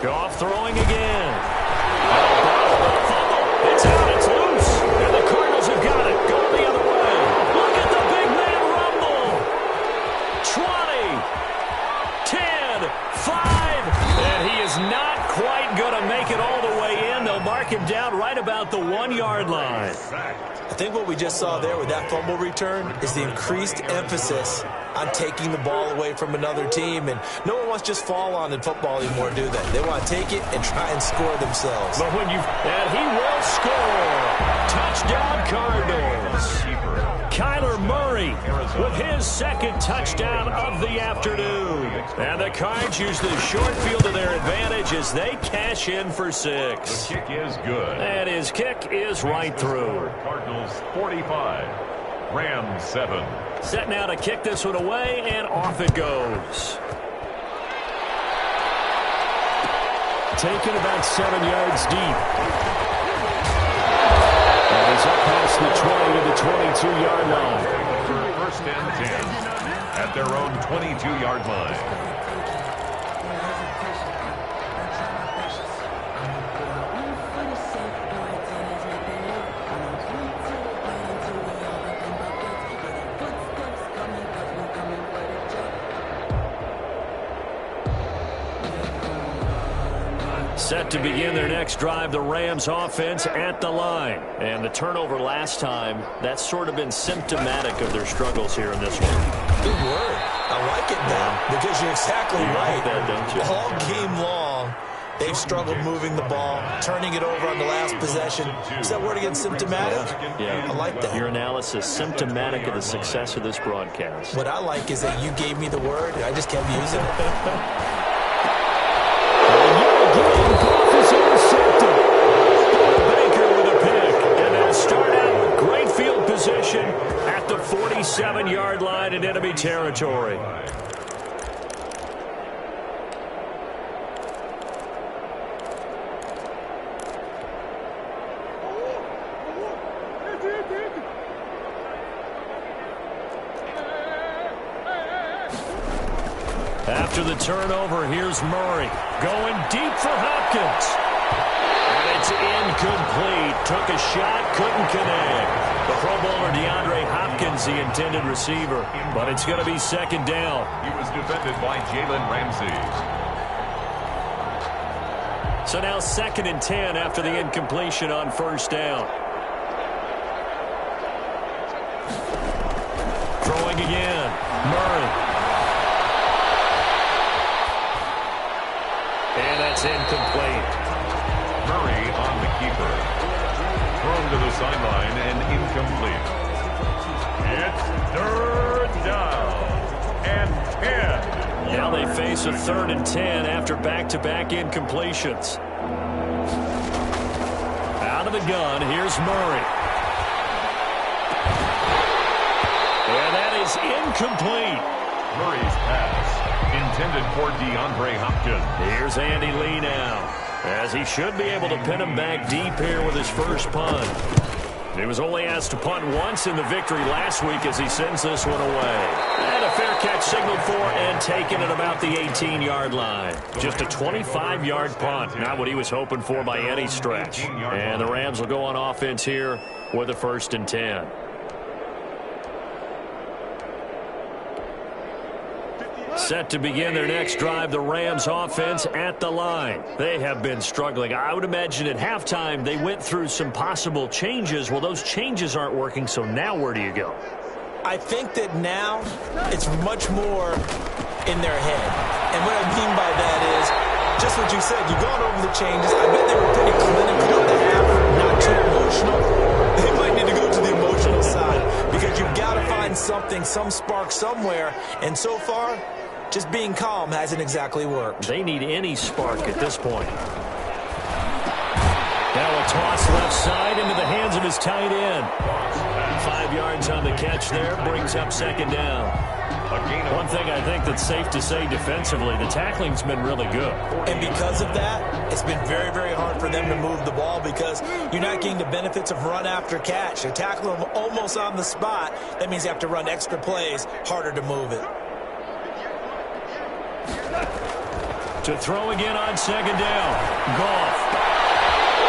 Goff throwing again. It's out, it's loose. And the Cardinals have got it. Going the other way. Look at the big man rumble. 20, 10, 5. And he is not quite going to make it all the way in. They'll mark him down right about the 1-yard line. I think what we just saw there with that fumble return is the increased emphasis on taking the ball away from another team. And no one wants to just fall on in football anymore, do they? They want to take it and try and score themselves. But when and he will score. Touchdown Cardinals. Kyler Murray with his second touchdown of the afternoon. And the Cards use the short field to their advantage as they cash in for 6. The kick is good. And his kick is right through. Cardinals 45, Rams 7. Set now to kick this one away, and off it goes. Taken about 7 yards deep. And he's up past the 20 to the 22-yard line. First and 10 at their own 22-yard line. Set to begin their next drive, the Rams offense at the line. And the turnover last time, that's sort of been symptomatic of their struggles here in this one. Good word. I like it now, because you're exactly right. Like that, don't you? All game long, they've struggled moving the ball, turning it over on the last possession. Is that word again, symptomatic? Yeah. I like that. Your analysis, symptomatic of the success of this broadcast. What I like is that you gave me the word, and I just kept using it. Goff is intercepted. Baker with a pick. And they'll start out with great field position at the 47-yard line in enemy territory. After the turnover, here's Murray going deep for Hopkins. And it's incomplete. Took a shot, couldn't connect. The Pro Bowler DeAndre Hopkins, the intended receiver. But it's going to be second down. He was defended by Jalen Ramsey. So now 2nd and 10 after the incompletion on first down. Throwing again. Murray. And that's incomplete. Murray on the keeper. Thrown to the sideline and incomplete. It's 3rd down and 10. Now they face a 3rd and 10 after back-to-back incompletions. Out of the gun, here's Murray. And that is incomplete. Murray's pass intended for DeAndre Hopkins. Here's Andy Lee now, as he should be able to pin him back deep here with his first punt. He was only asked to punt once in the victory last week as he sends this one away. And a fair catch signaled for and taken at about the 18-yard line. Just a 25-yard punt, not what he was hoping for by any stretch. And the Rams will go on offense here with a 1st and 10. Set to begin their next drive, the Rams offense at the line. They have been struggling. I would imagine at halftime they went through some possible changes. Well, those changes aren't working, so now where do you go? I think that now it's much more in their head. And what I mean by that is just what you said. You've gone over the changes. I bet they were pretty clinical at the half, not too emotional. They might need to go to the emotional side because you've got to find something some spark somewhere, and so far, just being calm hasn't exactly worked. They need any spark at this point. Now a toss left side into the hands of his tight end. 5 yards on the catch there, brings up second down. One thing I think that's safe to say defensively, the tackling's been really good. And because of that, it's been very, very hard for them to move the ball because you're not getting the benefits of run after catch. They're tackling them almost on the spot. That means you have to run extra plays, harder to move it. To throw again on second down. Goff.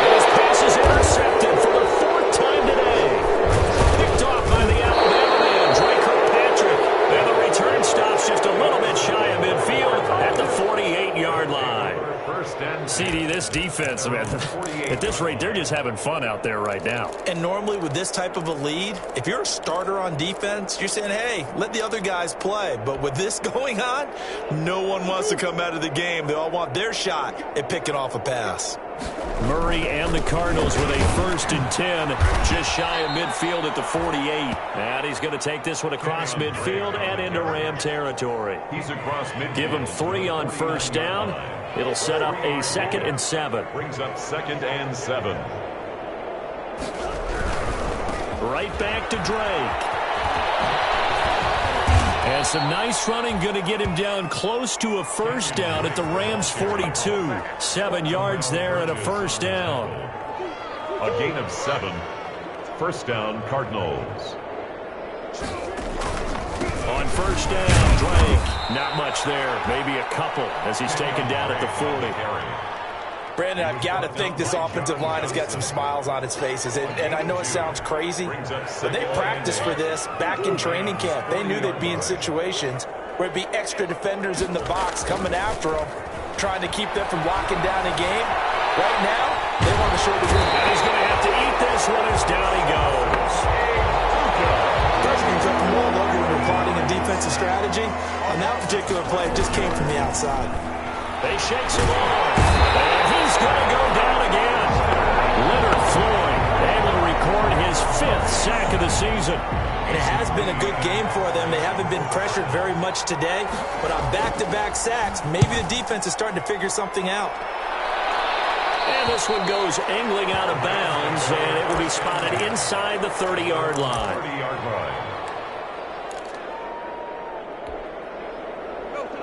And his pass is intercepted for the 4th time today. Picked off by the Alabama man, Drake Kirkpatrick. And the return stops just a little bit shy of midfield at the 48-yard line. CD, this defense, man, at this rate, they're just having fun out there right now. And normally with this type of a lead, if you're a starter on defense, you're saying, hey, let the other guys play. But with this going on, no one wants to come out of the game. They all want their shot at picking off a pass. Murray and the Cardinals with a 1st and 10, just shy of midfield at the 48. And he's going to take this one across midfield and into Ram territory. He's across midfield. Give him 3 on 1st down. It'll set up a 2nd and 7. Brings up 2nd and 7. Right back to Drake. And some nice running, going to get him down close to a 1st down at the Rams 42. 7 yards there and a 1st down. A gain of 7. 1st down, Cardinals. On 1st down, Drake. Not much there. Maybe a couple as he's taken down at the 40. Brandon, I've got to think this offensive line has got some smiles on its faces. And I know it sounds crazy, but they practiced for this back in training camp. They knew they'd be in situations where it'd be extra defenders in the box coming after them, trying to keep them from locking down a game. Right now, they want to show the win. And he's going to have to eat this one as down he goes. Freshman took them all over when we're plotting a defensive strategy. On that particular play, it just came from the outside. They shake some off. And he's going to go down again. Leonard Floyd able to record his 5th sack of the season. And it has been a good game for them. They haven't been pressured very much today. But on back-to-back sacks, maybe the defense is starting to figure something out. And this one goes angling out of bounds, and it will be spotted inside the 30-yard line. 30-yard line.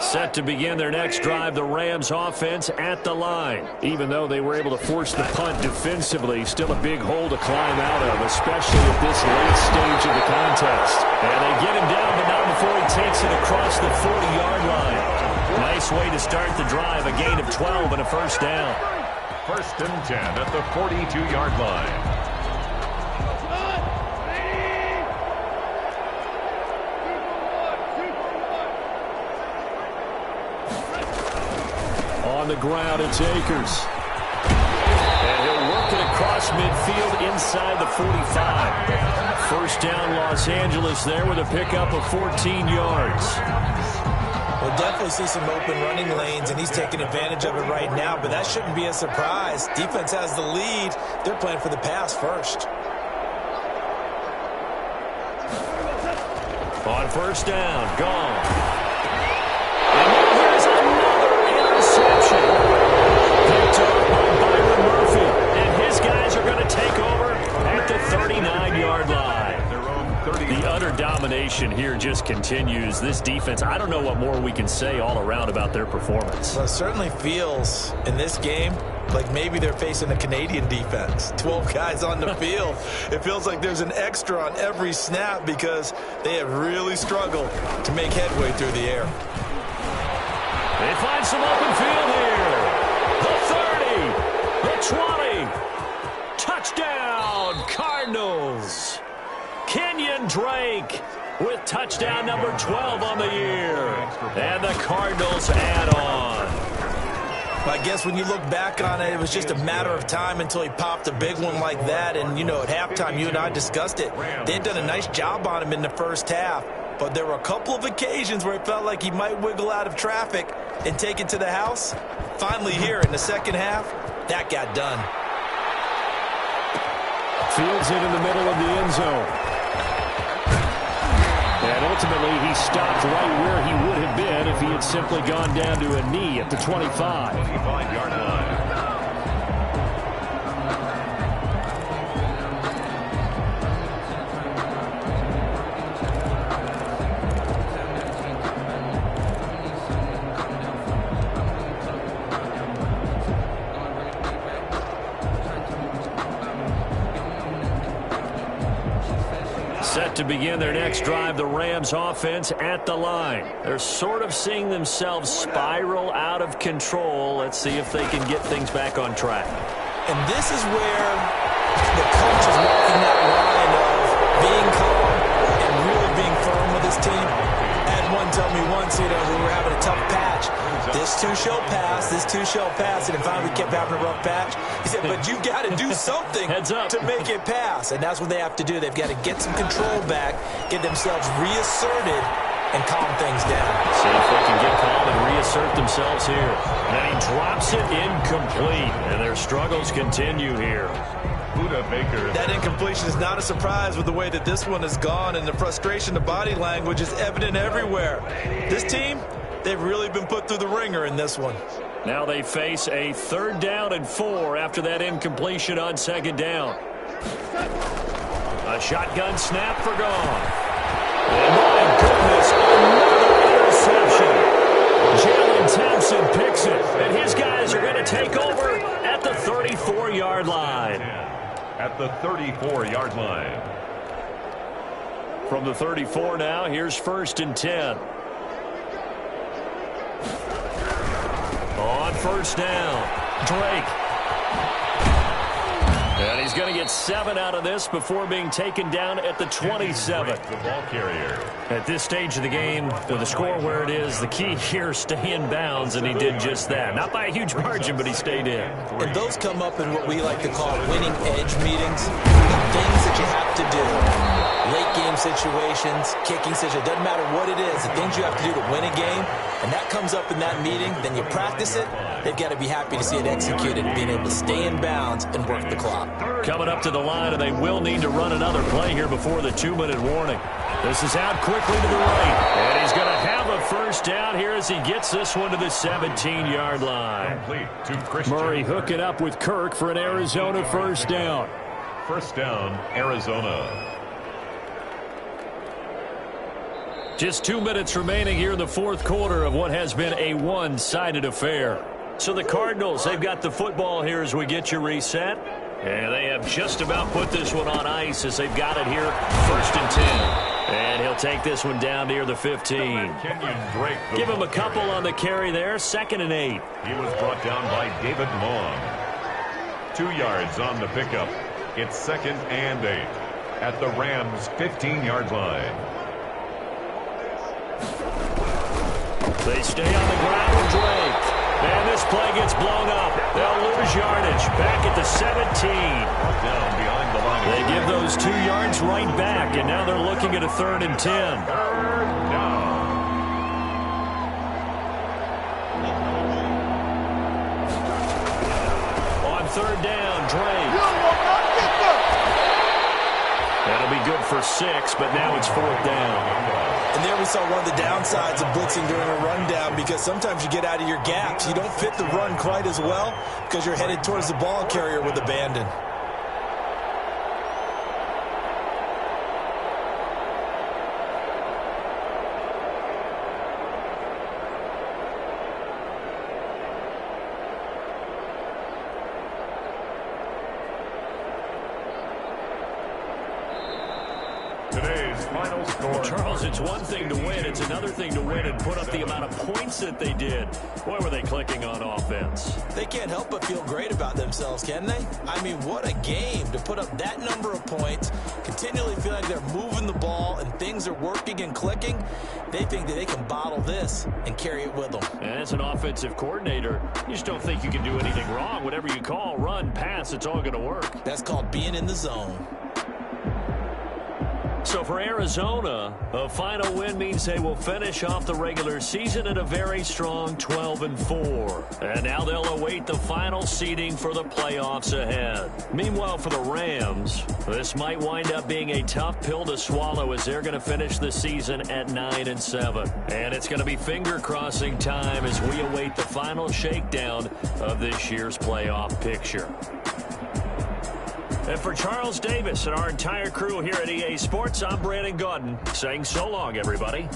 Set to begin their next drive, the Rams offense at the line. Even though they were able to force the punt defensively, still a big hole to climb out of, especially at this late stage of the contest. And they get him down, but not before he takes it across the 40-yard line. Nice way to start the drive, a gain of 12 and a 1st down. 1st and 10 at the 42-yard line. On the ground, it's Akers. And he'll work it across midfield inside the 45. 1st down, Los Angeles there with a pickup of 14 yards. We'll definitely see some open running lanes, and he's taking advantage of it right now, but that shouldn't be a surprise. Defense has the lead. They're playing for the pass first. On 1st down, gone. And now here's another interception. Picked up by Byron Murphy, and his guys are going to take over at the 39-yard line. The utter domination here just continues. This defense, I don't know what more we can say all around about their performance. Well, it certainly feels in this game like maybe they're facing a Canadian defense. 12 guys on the field. It feels like there's an extra on every snap because they have really struggled to make headway through the air. They find some open field here. The 30, the 20. Touchdown, Cardinals. Kenyon Drake with touchdown number 12 on the year. And the Cardinals add on. I guess when you look back on it, it was just a matter of time until he popped a big one like that. And, you know, at halftime, you and I discussed it. They had done a nice job on him in the 1st half. But there were a couple of occasions where it felt like he might wiggle out of traffic and take it to the house. Finally here in the 2nd half, that got done. Fields it in the middle of the end zone. And And ultimately, he stopped right where he would have been if he had simply gone down to a knee at the 25. 25-yard line. Set to begin their next drive, the Rams offense at the line. They're sort of seeing themselves spiral out of control. Let's see if they can get things back on track. And this is where the coach is walking that line of being calm and really being firm with his team. I had one tell me once, we were having a tough patch. This too shall pass, this too shall pass. And finally we kept having a rough patch. He said, but you've got to do something to make it pass. And that's what they have to do. They've got to get some control back, get themselves reasserted, and calm things down. See if they can get calm and reassert themselves here. And he drops it incomplete. And their struggles continue here. That incompletion is not a surprise with the way that this one has gone, and the frustration, the body language is evident everywhere. This team, they've really been put through the ringer in this one. Now they face a 3rd down and 4 after that incompletion on 2nd down. A shotgun snap for gone. And my goodness, another interception. Jalen Thompson picks it, and his guys are going to take over at the 34-yard line. At the 34-yard line. From the 34 now, here's 1st and 10. On 1st down, Drake. And he's going to get 7 out of this before being taken down at the 27. The ball carrier. At this stage of the game, with the score where it is, the key here, stay in bounds, and he did just that. Not by a huge margin, but he stayed in. And those come up in what we like to call winning edge meetings. Things that you have to do. Late game situations, kicking situations, doesn't matter what it is, the things you have to do to win a game, and that comes up in that meeting, then you practice it, they've got to be happy to see it executed, being able to stay in bounds and work the clock. Coming up to the line, and they will need to run another play here before the 2-minute warning. This is out quickly to the right, and he's going to have a 1st down here as he gets this one to the 17-yard line. Murray hooking up with Kirk for an Arizona 1st down. 1st down, Arizona. Just 2 minutes remaining here in the 4th quarter of what has been a one-sided affair. So the Cardinals, they've got the football here as we get you reset. And they have just about put this one on ice as they've got it here, 1st and 10. And he'll take this one down near the 15. Give him a couple on the carry there, 2nd and 8. He was brought down by David Long. 2 yards on the pickup. It's 2nd and 8 at the Rams' 15-yard line. They stay on the ground with Drake. And this play gets blown up. They'll lose yardage. Back at the 17. Down behind the line. They give those 2 yards right back, and now they're looking at a 3rd and 10. 3rd down. On 3rd down, Drake. That'll be good for 6, but now it's 4th down. And there we saw one of the downsides of blitzing during a rundown, because sometimes you get out of your gaps. You don't fit the run quite as well because you're headed towards the ball carrier with abandon. Today's final score. Charles, it's one thing to win. It's another thing to win and put up the amount of points that they did. Boy, were they clicking on offense. They can't help but feel great about themselves, can they? I mean, what a game to put up that number of points, continually feel like they're moving the ball and things are working and clicking. They think that they can bottle this and carry it with them. And as an offensive coordinator, you just don't think you can do anything wrong. Whatever you call, run, pass, it's all going to work. That's called being in the zone. So for Arizona, a final win means they will finish off the regular season at a very strong 12-4. And now they'll await the final seeding for the playoffs ahead. Meanwhile, for the Rams, this might wind up being a tough pill to swallow as they're going to finish the season at 9-7. And it's going to be finger-crossing time as we await the final shakedown of this year's playoff picture. And for Charles Davis and our entire crew here at EA Sports, I'm Brandon Gaudin saying so long, everybody.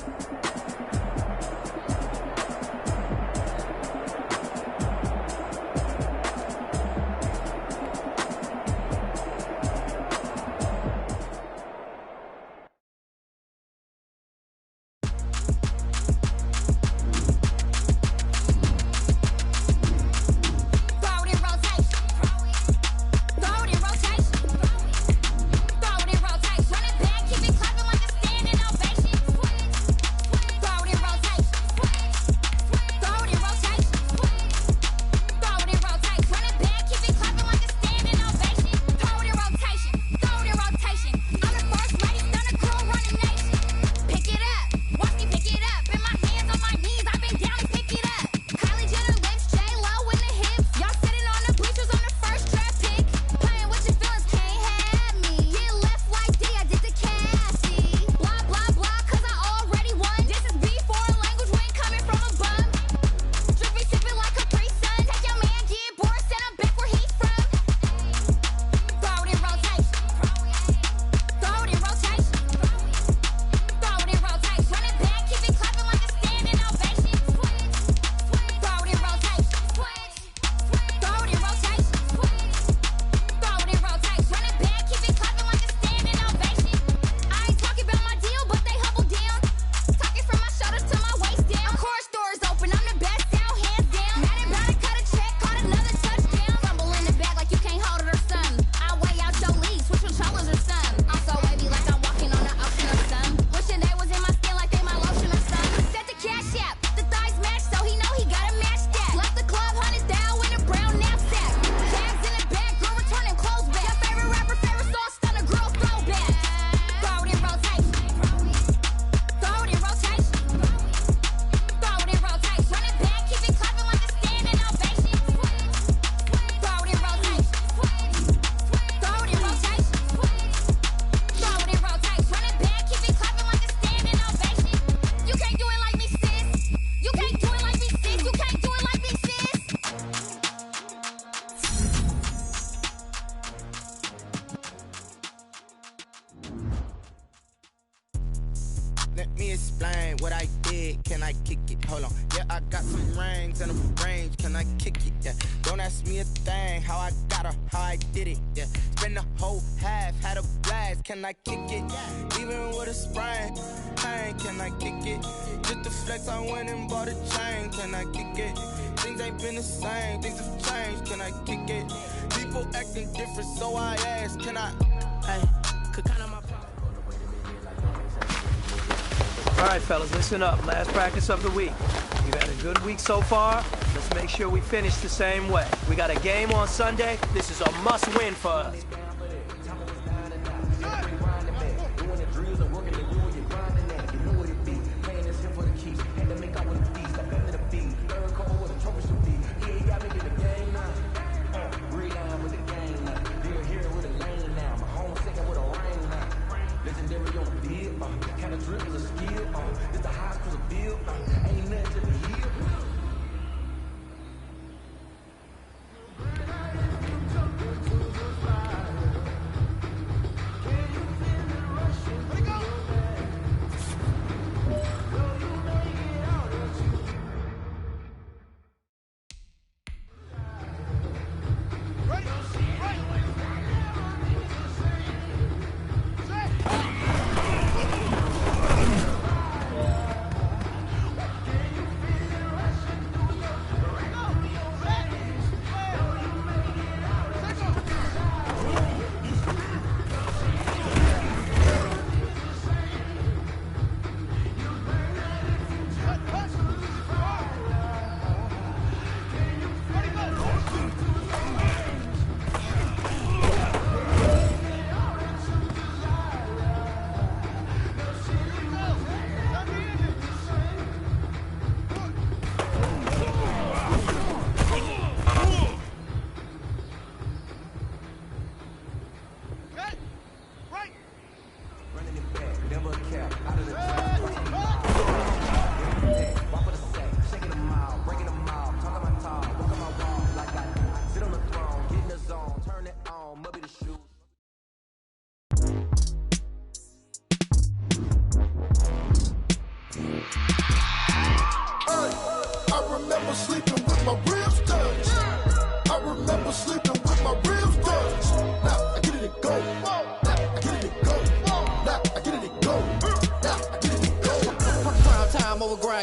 Let me explain what I did. Can I kick it? Hold on. Yeah, I got some rings and a range. Can I kick it? Yeah. Don't ask me a thing. How I got her, how I did it. Yeah. Spend the whole half, had a blast. Can I kick it? Even with a sprain. Pain, can I kick it? Just to flex, I went and bought a chain. Can I kick it? Things ain't been the same. Things have changed. Can I kick it? People acting different, so I ask. Can I? Hey, could kind of my. All right, fellas, listen up. Last practice of the week. We've had a good week so far. Let's make sure we finish the same way. We got a game on Sunday. This is a must-win for us.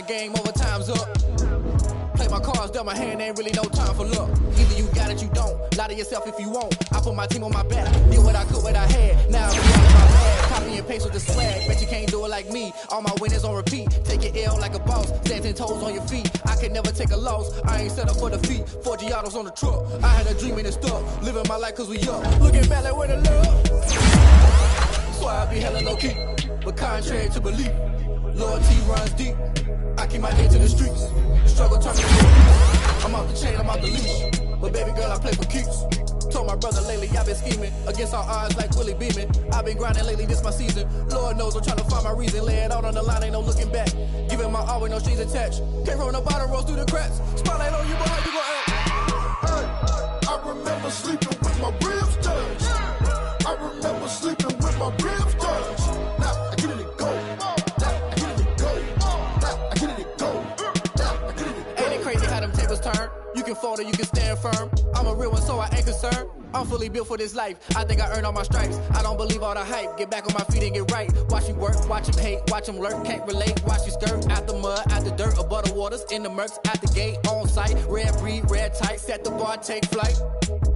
grind, game over, time's up. Play my cards, dealt my hand, ain't really no time for luck. Either you got it, you don't. Lie to yourself if you won't. I put my team on my back, did what I could, what I had. Now I'm out of my bag, copy and paste with the swag. Bet you can't do it like me. All my winners on repeat. Take your L like a boss, stand 10 toes on your feet. I can never take a loss, I ain't set up for defeat. 4 Giottos on the truck, I had a dream and it stuck. Living my life cause we up, looking back like where the love. So I be hella low key, but contrary to belief, loyalty runs deep. I keep my head to the streets. Struggle turn me to a beast. I'm off the chain, I'm off the leash. But baby girl, I play for keeps. Told my brother lately, I've been scheming. Against all odds like Willie Beeman. I've been grinding lately, this my season. Lord knows I'm trying to find my reason. Lay it out on the line, ain't no looking back. Giving my all with no strings attached. Can't roll no bottom, rolls through the cracks. Spotlight on you, but how you gon' act? I remember sleeping with my ribs touched. I remember sleeping with my ribs touched. Now I get it go. Now I get it go. Now I get it go. Now I get it go. Ain't it crazy how them tables turn? You can fold or you can stand firm. I'm a real one, so I ain't concerned. I'm fully built for this life. I think I earned all my stripes. I don't believe all the hype. Get back on my feet and get right. Watch you work, watch him hate, watch him lurk. Can't relate, watch you skirt. Out the mud, out the dirt, above the waters, in the murks, out the gate, on site. Red breed, red tight, set the bar, take flight.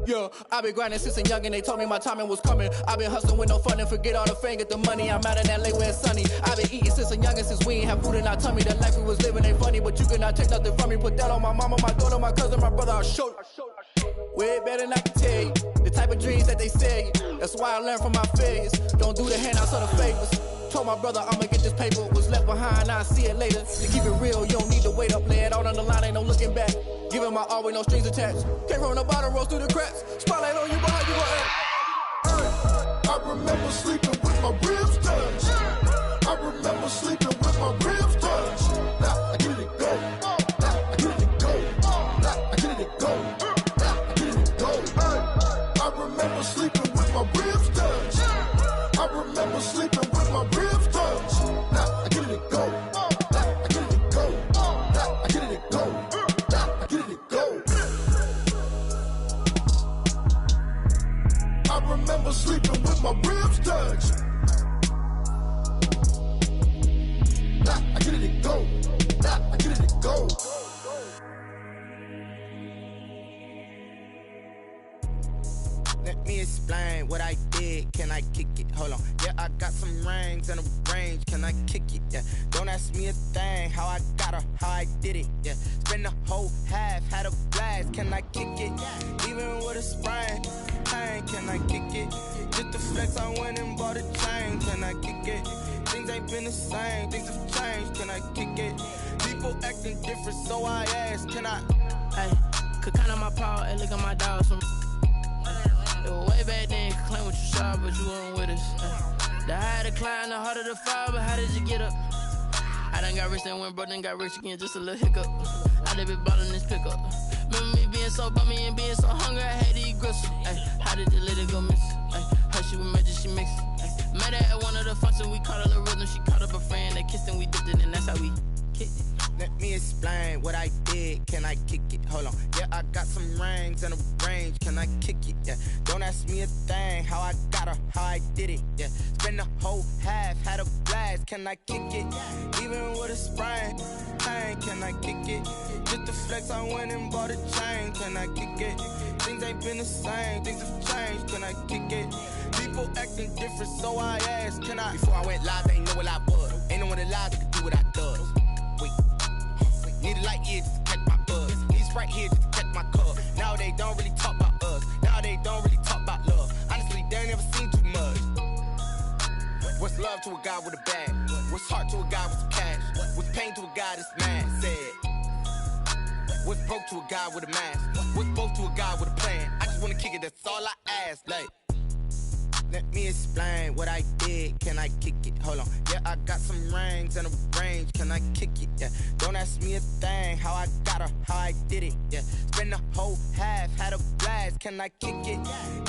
Yeah, I been grinding since a young and they told me my timing was coming. I been hustling with no fun and forget all the fame, get the money. I'm out in LA where it's sunny. I been eating since a young and since we ain't have food in our tummy. The life we was living ain't funny, but you cannot take nothing from me. Put that on my mama, my daughter, my cousin, my brother, I'll show you. Way better than I can tell you. The type of dreams that they sell you. That's why I learned from my failures. Don't do the handouts or the favors. Told my brother I'ma get this paper. Was left behind, I'll see it later. To keep it real, you don't need to wait up. Lay it out on the line, ain't no looking back. Giving my all with no strings attached. Can't roll no bottom, rolls through the cracks. Spotlight on you, but how you gon' act? I remember sleeping with my ribs touched. I remember sleeping with my ribs touched. Now I get it go. Now I get it go. Now I get it go. Now I get it go. I remember sleeping with my ribs touched. I remember sleeping with my ribs touched. Now I get it go. Now I get it go. Now I get it go. Now I get it go. I remember sleeping with my ribs touched. Now I get it go. Now I get it go. Let me explain what I did. Can I kick it? Hold on. Yeah, I got some rings and a range. Can I kick it? Yeah. Don't ask me a thing. How I got her, how I did it. Yeah. Spend the whole half, had a blast. Can I kick it? Even with a sprain. Hey, can I kick it? Just the flex, I went and bought a chain. Can I kick it? Things ain't been the same. Things have changed. Can I kick it? People acting different, so I asked. Can I? Hey, could count on my power and look at my dogs from. Way back then, you could claim what you saw, but you weren't with us. The higher the climb, the harder the fall, but how did you get up? I done got rich, then went broke, then got rich again, just a little hiccup. I done been ballin' this pickup. Remember me being so bummy and being so hungry, I had to eat gristle. How did the lady go miss? Her she was magic, she mixed. Met her at one of the functions, we caught a little rhythm, she caught up a friend, they kissed and we dipped it, and that's how we kicked it. Let me explain what I did. Can I kick it? Hold on. Yeah, I got some rings and a range. Can I kick it? Yeah. Don't ask me a thing. How I got her, how I did it. Yeah. Spend the whole half, had a blast. Can I kick it? Even with a sprain. Hey, can I kick it? Just the flex, I went and bought a chain. Can I kick it? Things ain't been the same. Things have changed. Can I kick it? People acting different, so I asked. Can I? Before I went live, they ain't know what I was. Ain't no one alive that could do what I does. Need a light year just to catch my buzz. Need Sprite here just to catch my cup. Now they don't really talk about us. Now they don't really talk about love. Honestly, they ain't never seen too much. What's love to a guy with a bag? What's heart to a guy with some cash? What's pain to a guy that's mad? Said. What's broke to a guy with a mask? What's both to a guy with a plan? I just wanna kick it, that's all I ask. Like. Let me explain what I did. Can I kick it? Hold on. Yeah, I got some rings and a range. Can I kick it? Yeah. Don't ask me a thing. How I got her, how I did it. Yeah. Spend the whole half, had a blast. Can I kick it?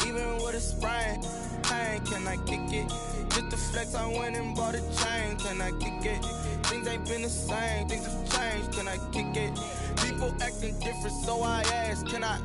Even with a sprain. Hey, can I kick it? Just the flex, I went and bought a chain. Can I kick it? Things ain't been the same. Things have changed. Can I kick it? People acting different, so I asked. Can I?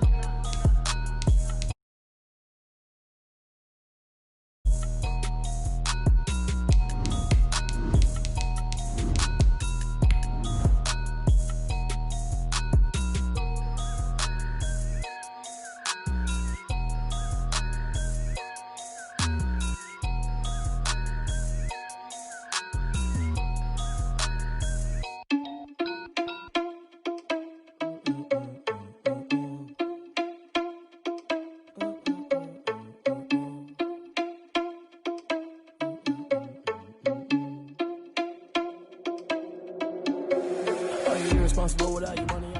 responsible without your money.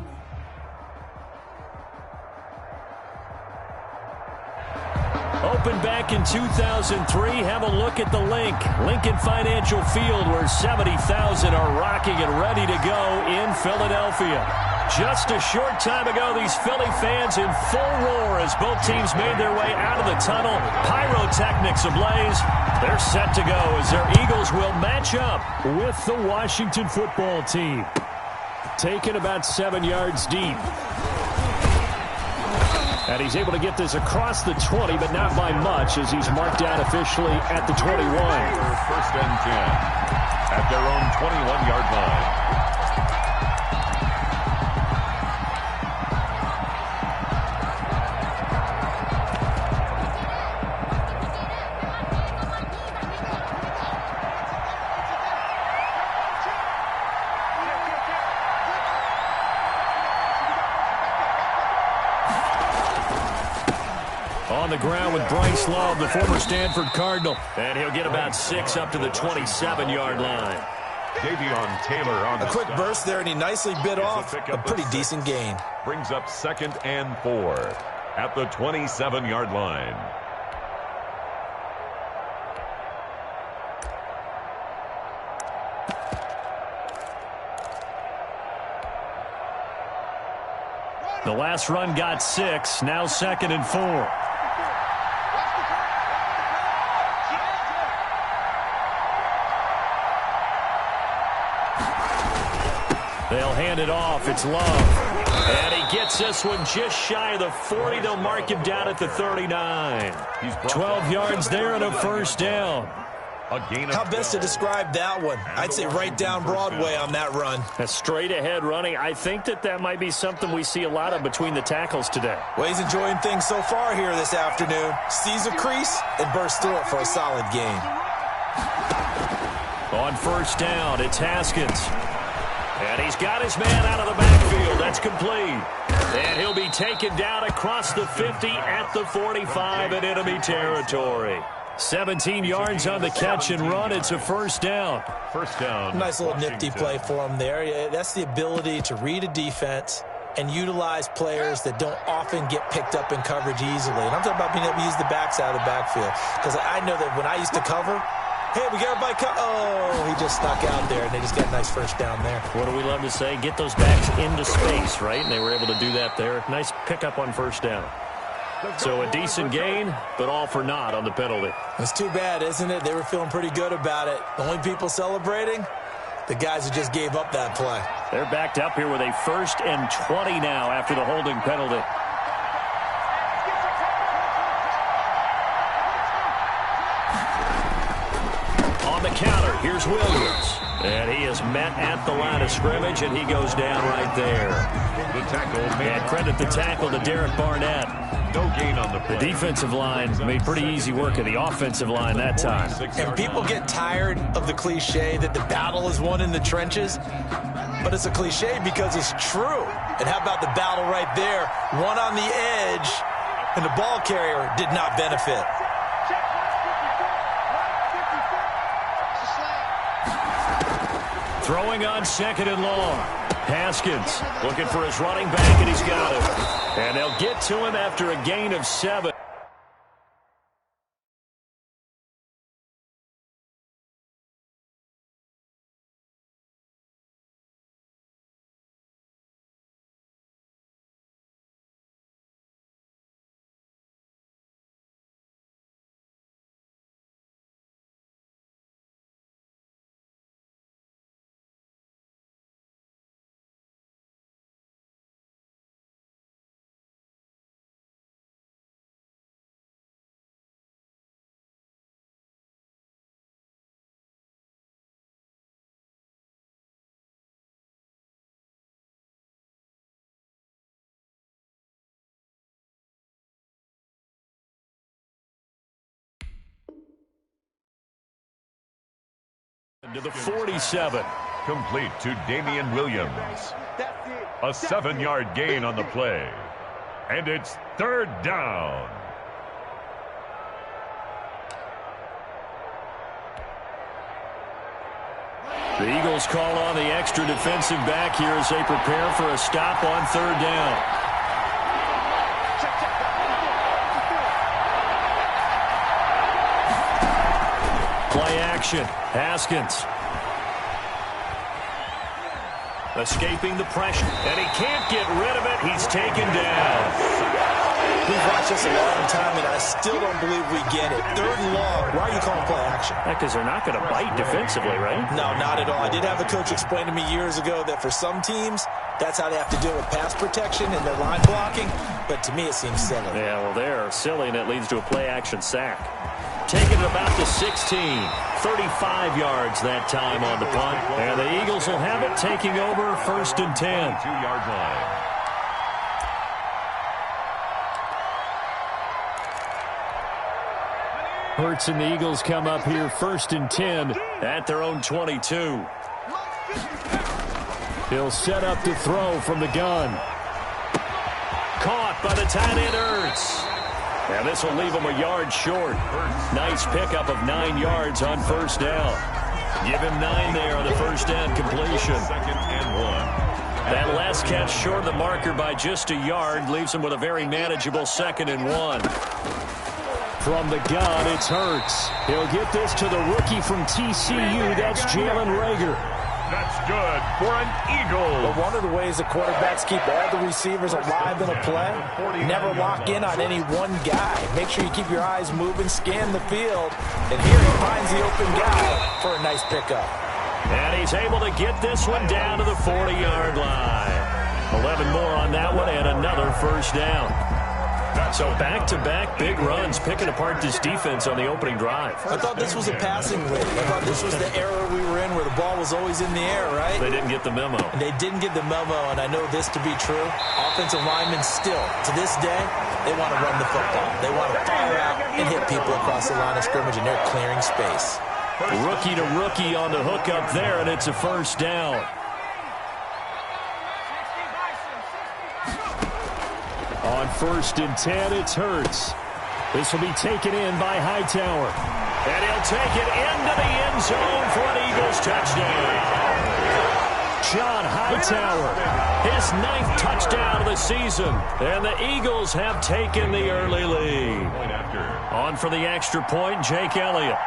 Opened back in 2003. Have a look at the link. Lincoln Financial Field, where 70,000 are rocking and ready to go in Philadelphia. Just a short time ago, these Philly fans in full roar as both teams made their way out of the tunnel. Pyrotechnics ablaze. They're set to go as their Eagles will match up with the Washington football team. Taken about 7 yards deep. And he's able to get this across the 20, but not by much, as he's marked out officially at the 21. First and 10 at their own 21-yard line. On the ground with Bryce Love, the former Stanford Cardinal. And he'll get about 6 up to the 27-yard line. Davion Taylor on a quick burst there, and he nicely bit off a pretty decent gain. Brings up 2nd and 4 at the 27-yard line. The last run got 6, now 2nd and 4. They'll hand it off. It's Love. And he gets this one just shy of the 40. They'll mark him down at the 39. 12 yards there and a first down. How best to describe that one? I'd say right down Broadway on that run. A straight-ahead running. I think that might be something we see a lot of between the tackles today. Well, he's enjoying things so far here this afternoon. Sees a crease and bursts through it for a solid gain. On first down, it's Haskins. And he's got his man out of the backfield. That's complete. And he'll be taken down across the 50 at the 45 in enemy territory. 17 yards on the catch and run. It's a first down. First down. Nice little nifty play for him there. That's the ability to read a defense and utilize players that don't often get picked up in coverage easily. And I'm talking about being able to use the backside of the backfield. Because I know that when I used to cover, hey, we got everybody oh, he just snuck out there, and they just got a nice first down there. What do we love to say? Get those backs into space, right? And they were able to do that there. Nice pickup on first down. So a decent gain, but all for naught on the penalty. It's too bad, isn't it? They were feeling pretty good about it. The only people celebrating, the guys who just gave up that play. They're backed up here with a 1st and 20 now after the holding penalty. On the counter, here's Williams. And he is met at the line of scrimmage, and he goes down right there. The tackle. And credit the tackle to Derek Barnett. No gain on the play. The defensive line made pretty easy work of the offensive line that time. And people get tired of the cliche that the battle is won in the trenches. But it's a cliche because it's true. And how about the battle right there? One on the edge, and the ball carrier did not benefit. Throwing on 2nd and long. Haskins looking for his running back, and he's got him. And they'll get to him after a gain of 7. To the 47. Complete to Damian Williams. A 7-yard gain on the play. And it's 3rd down. The Eagles call on the extra defensive back here as they prepare for a stop on third down. Play action. Haskins. Escaping the pressure. And he can't get rid of it. He's taken down. We've watched this a long time, and I still don't believe we get it. Third and long. Why are you calling play action? Because they're not going to bite defensively, right? No, not at all. I did have a coach explain to me years ago that for some teams, that's how they have to deal with pass protection and their line blocking. But to me, it seems silly. Yeah, well, they're silly, and it leads to a play-action sack. Taking it about the 16. 35 yards that time on the punt. And the Eagles will have it, taking over 1st and 10. 2-yard line. Hurts and the Eagles come up here 1st and 10 at their own 22. He'll set up to throw from the gun. Caught by the tight end Hurts. And this will leave him a yard short. Nice pickup of 9 yards on 1st down. Give him 9 there on the 1st down completion. 2nd and 1. That last catch short of the marker by just a yard leaves him with a very manageable 2nd and 1. From the gun, it's Hurts. He'll get this to the rookie from TCU. That's Jalen Reagor. That's good for an Eagle. But one of the ways the quarterbacks keep all the receivers alive in a play, never lock in on any one guy. Make sure you keep your eyes moving, scan the field, and here he finds the open guy for a nice pickup. And he's able to get this one down to the 40-yard line. 11 more on that one and another 1st down. So back-to-back big runs, picking apart this defense on the opening drive. I thought this was a passing league. I thought this was the era we were in where the ball was always in the air, right? They didn't get the memo. And they didn't get the memo, and I know this to be true. Offensive linemen still, to this day, they want to run the football. They want to fire out and hit people across the line of scrimmage, and they're clearing space. Rookie to rookie on the hook up there, and it's a 1st down. On 1st and 10, it's Hurts. This will be taken in by Hightower. And he'll take it into the end zone for an Eagles touchdown. John Hightower, his 9th touchdown of the season. And the Eagles have taken the early lead. On for the extra point, Jake Elliott.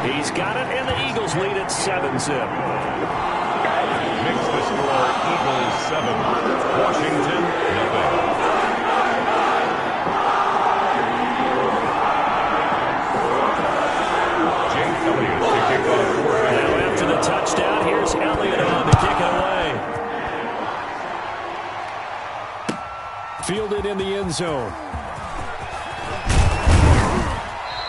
He's got it, and the Eagles lead at 7-zip. Makes the score Eagles 7, Washington 0. Jake Elliott to kick off. Now after the touchdown, here's Elliott on to kick it away. Fielded in the end zone.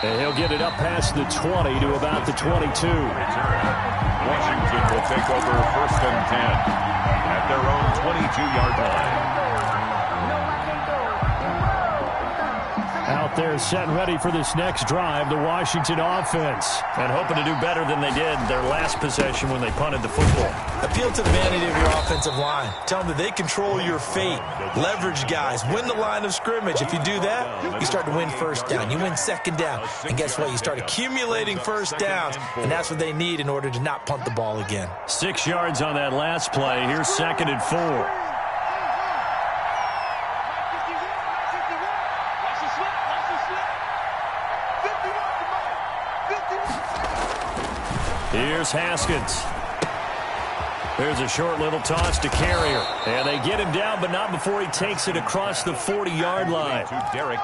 And he'll get it up past the 20 to about the 22. Washington will take over 1st and 10 at their own 22-yard line. Out there set and ready for this next drive, the Washington offense. And hoping to do better than they did their last possession when they punted the football. Appeal to the vanity of your offensive line. Tell them that they control your fate. Leverage guys. Win the line of scrimmage. If you do that, you start to win 1st down. You win 2nd down. And guess what? You start accumulating 1st downs. And that's what they need in order to not punt the ball again. 6 yards on that last play. Here's 2nd and 4. Here's Haskins. There's a short little toss to Carrier. And they get him down, but not before he takes it across the 40-yard line.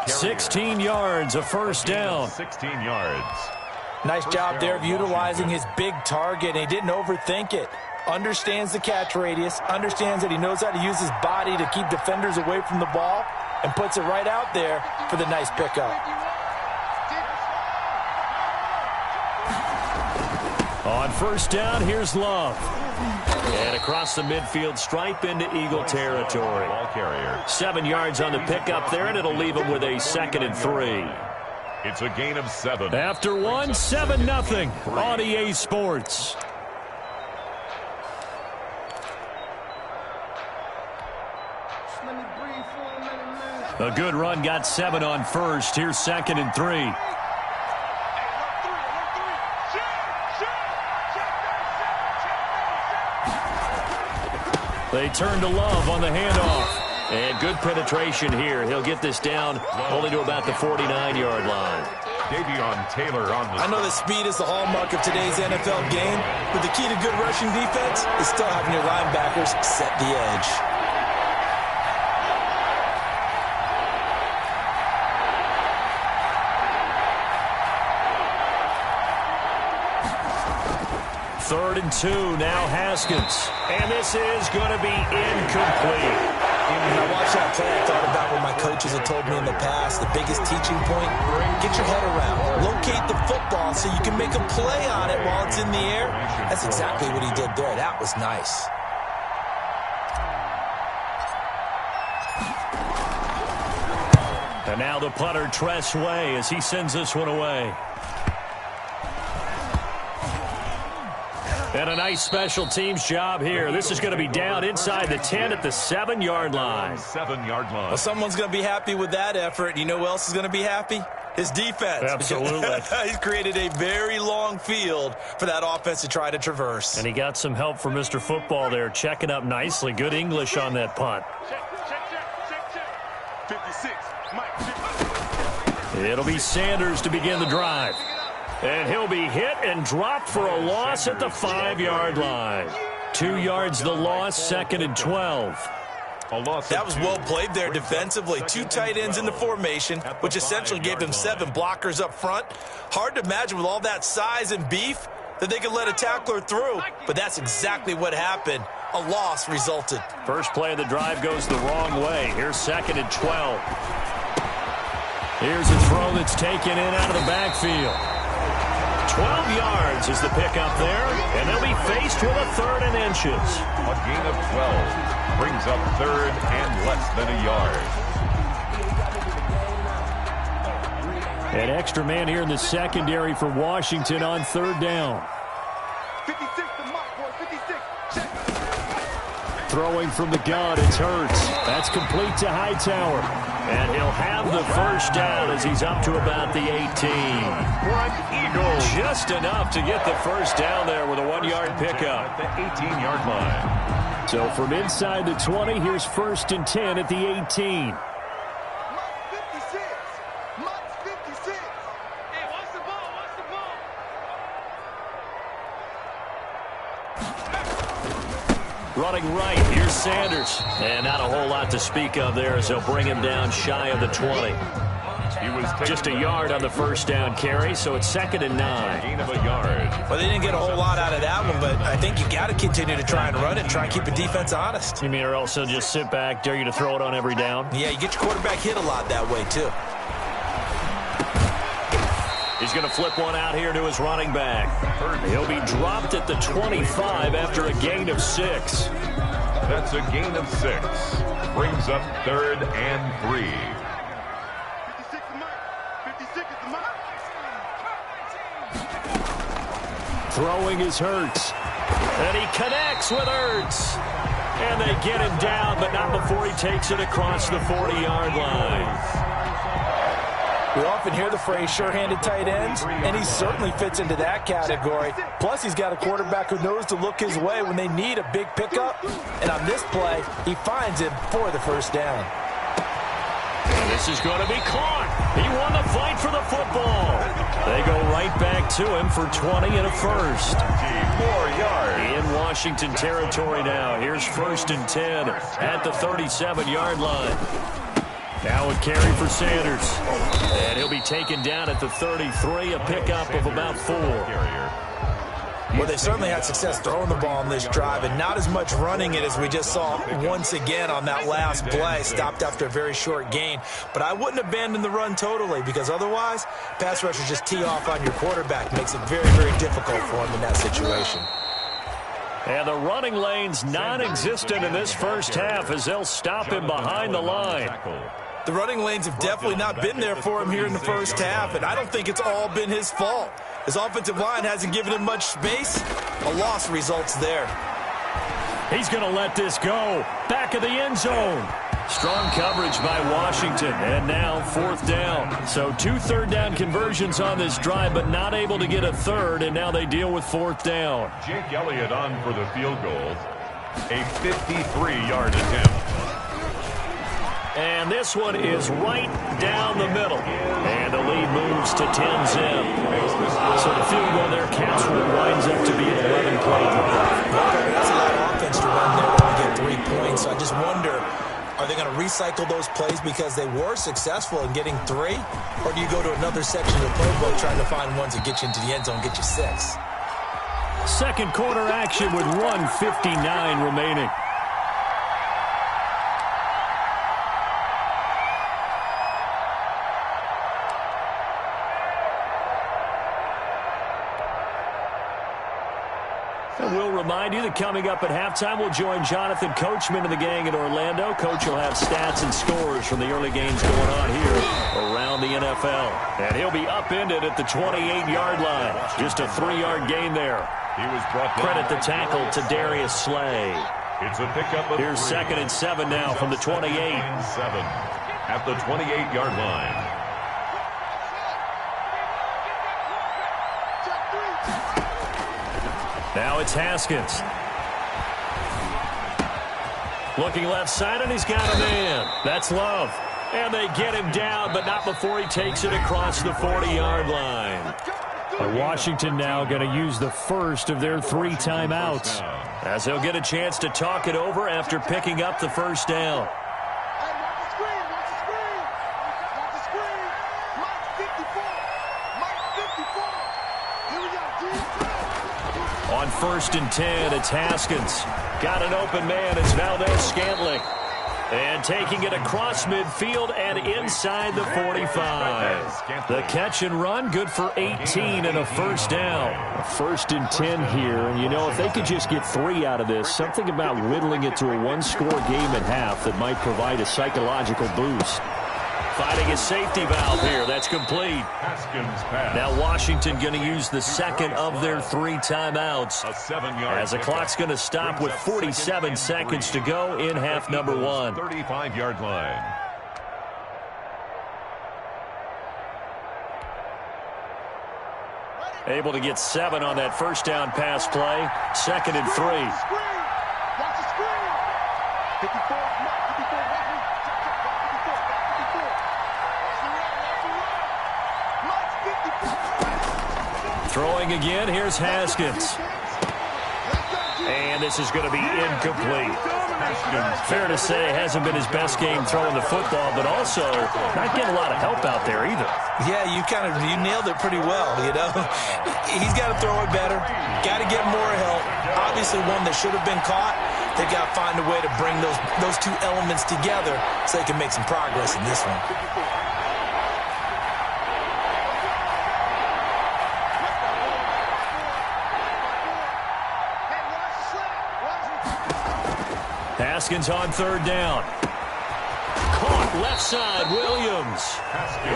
16 yards, a 1st down. 16 yards. Nice job there of utilizing his big target, and he didn't overthink it. Understands the catch radius, understands that he knows how to use his body to keep defenders away from the ball, and puts it right out there for the nice pickup. On 1st down, here's Love. And across the midfield stripe into Eagle territory. Ball carrier. 7 yards on the pickup there, and it'll leave him with a 2nd and 3. It's a gain of 7. After 1, 7-0 on EA Sports. Let me breathe for a minute, man. A good run, got 7 on first. Here's 2nd and 3. They turn to Love on the handoff. And good penetration here. He'll get this down only to about the 49-yard line. Davion Taylor on the... I know that speed is the hallmark of today's NFL game, but the key to good rushing defense is still having your linebackers set the edge. Third and 2, now Haskins. And this is going to be incomplete. When I watched that play, I thought about what my coaches had told me in the past. The biggest teaching point, get your head around. Locate the football so you can make a play on it while it's in the air. That's exactly what he did there. That was nice. And now the punter, Tress Way, as he sends this one away. And a nice special teams job here. This is going to be down inside the 10 at the 7-yard line. 7-yard line. Well, someone's going to be happy with that effort. You know who else is going to be happy? His defense. Absolutely. He's created a very long field for that offense to try to traverse. And he got some help from Mr. Football there, checking up nicely. Good English on that punt. 56, Mike. It'll be Sanders to begin the drive. And he'll be hit and dropped for a loss at the 5-yard line. 2 yards the loss, 2nd and 12. That was well played there defensively. 2 tight ends in the formation, which essentially gave them 7 blockers up front. Hard to imagine with all that size and beef that they could let a tackler through, but that's exactly what happened. A loss resulted. First play of the drive goes the wrong way. Here's 2nd and 12. Here's a throw that's taken in out of the backfield. 12 yards is the pickup there, and they'll be faced with a 3rd and inches. A gain of 12 brings up 3rd and less than a yard. An extra man here in the secondary for Washington on 3rd down. 56 to Mike, boy, 56. Check. Throwing from the gun, it's Hurts. That's complete to Hightower. And he'll have the first down as he's up to about the 18. Front Eagle. Just enough to get the first down there with a 1-yard pickup. At the 18-yard line. So from inside the 20, here's 1st and 10 at the 18. Mike 56. Mike 56. Hey, watch the ball, watch the ball. Running right, here's Sanders. And not a whole lot to speak of there as they'll bring him down shy of the 20. He was just a yard on the first down carry, so it's 2nd and 9. Gain of a yard. Well, they didn't get a whole lot out of that one, but I think you got to continue to try and run it and try and keep the defense honest. You mean or else they'll just sit back, dare you to throw it on every down? Yeah, you get your quarterback hit a lot that way, too. He's going to flip one out here to his running back. He'll be dropped at the 25 after a gain of 6. That's a gain of 6. Brings up 3rd and 3. 56 to Mike. 56 to Mike. Throwing is Hurts. And he connects with Hurts. And they get him down, but not before he takes it across the 40-yard line. We often hear the phrase sure-handed tight ends, and he certainly fits into that category. Plus, he's got a quarterback who knows to look his way when they need a big pickup. And on this play, he finds him for the first down. And this is going to be caught. He won the fight for the football. They go right back to him for 20 and a first. 4 yards. In Washington territory now. Here's 1st and 10 at the 37-yard line. Now a carry for Sanders. And he'll be taken down at the 33, a pickup of about 4. Well, they've certainly had success throwing the ball on this drive and not as much running it as we just saw once again on that last play. Stopped after a very short gain. But I wouldn't abandon the run totally because otherwise, pass rushers just tee off on your quarterback. Makes it very, very difficult for him in that situation. And the running lane's non-existent in this first half as they'll stop him behind the line. The running lanes have definitely not been there for him here in the first half, and I don't think it's all been his fault. His offensive line hasn't given him much space. A loss results there. He's going to let this go. Back of the end zone. Strong coverage by Washington, and now 4th down. So 2 third-down conversions on this drive, but not able to get a third, and now they deal with 4th down. Jake Elliott on for the field goal. A 53-yard attempt. And this one is right down the middle. And the lead moves to 10-zip. So the field goal there counts when it winds up to be an 11-play drive. That's a lot of offense to run there when you get 3 points. So I just wonder, are they going to recycle those plays because they were successful in getting 3? Or do you go to another section of the playbook trying to find ones that get you into the end zone, get you 6? Second quarter action with 1:59 remaining. And we'll remind you that coming up at halftime, we'll join Jonathan Coachman and the gang in Orlando. Coach will have stats and scores from the early games going on here around the NFL. And he'll be upended at the 28-yard line. Just a 3-yard gain there. He was brought down. Credit the tackle to Darius Slay. It's a pickup of Here's 3. 2nd and 7 now from the 28. 7 at the 28-yard line. Now it's Haskins. Looking left side, and he's got a man. That's Love. And they get him down, but not before he takes it across the 40-yard line. Washington now going to use the first of their 3 timeouts, as they'll get a chance to talk it over after picking up the first down. On 1st and 10, it's Haskins. Got an open man. It's Valdez-Scantling. And taking it across midfield and inside the 45. The catch and run, good for 18 and a first down. A 1st and 10 here. And, you know, if they could just get 3 out of this, something about whittling it to a 1-score game at half that might provide a psychological boost. Finding a safety valve here. That's complete. Now Washington going to use the second of their 3 timeouts, as the clock's going to stop with 47 seconds to go in half number 1. 35-yard line. Able to get 7 on that first down pass play. 2nd and 3. Throwing again, here's Haskins. And this is going to be incomplete. Fair to say, hasn't been his best game throwing the football, but also not getting a lot of help out there either. Yeah, you nailed it pretty well, you know. He's got to throw it better. Got to get more help. Obviously one that should have been caught. They've got to find a way to bring those 2 elements together so they can make some progress in this one. Haskins on 3rd down. Caught left side, Williams. The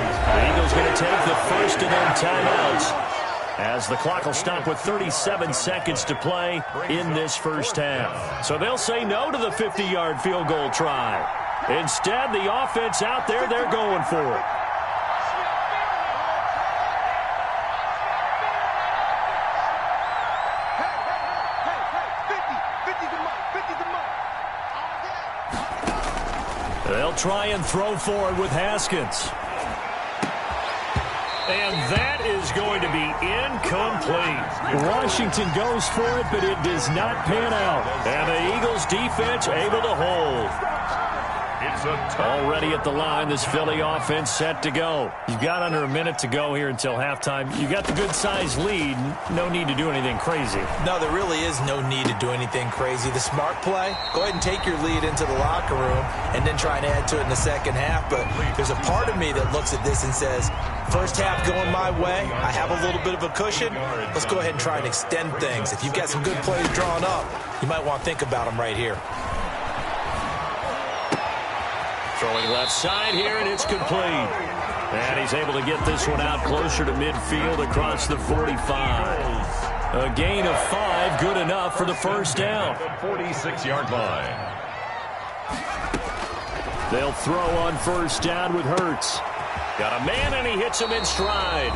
Eagles going to take the first of their timeouts, as the clock will stop with 37 seconds to play in this first half. So they'll say no to the 50-yard field goal try. Instead, the offense out there, they're going for it. They'll try and throw forward with Haskins. And that is going to be incomplete. Washington goes for it, but it does not pan out. And the Eagles defense able to hold. Already at the line, this Philly offense set to go. You've got under a minute to go here until halftime. You got the good-sized lead. No need to do anything crazy. No, there really is no need to do anything crazy. The smart play, go ahead and take your lead into the locker room and then try and add to it in the second half. But there's a part of me that looks at this and says, first half going my way, I have a little bit of a cushion. Let's go ahead and try and extend things. If you've got some good plays drawn up, you might want to think about them right here. Throwing left side here, and it's complete. And he's able to get this one out closer to midfield across the 45. A gain of 5, good enough for the first down. 46-yard line. They'll throw on first down with Hurts. Got a man, and he hits him in stride.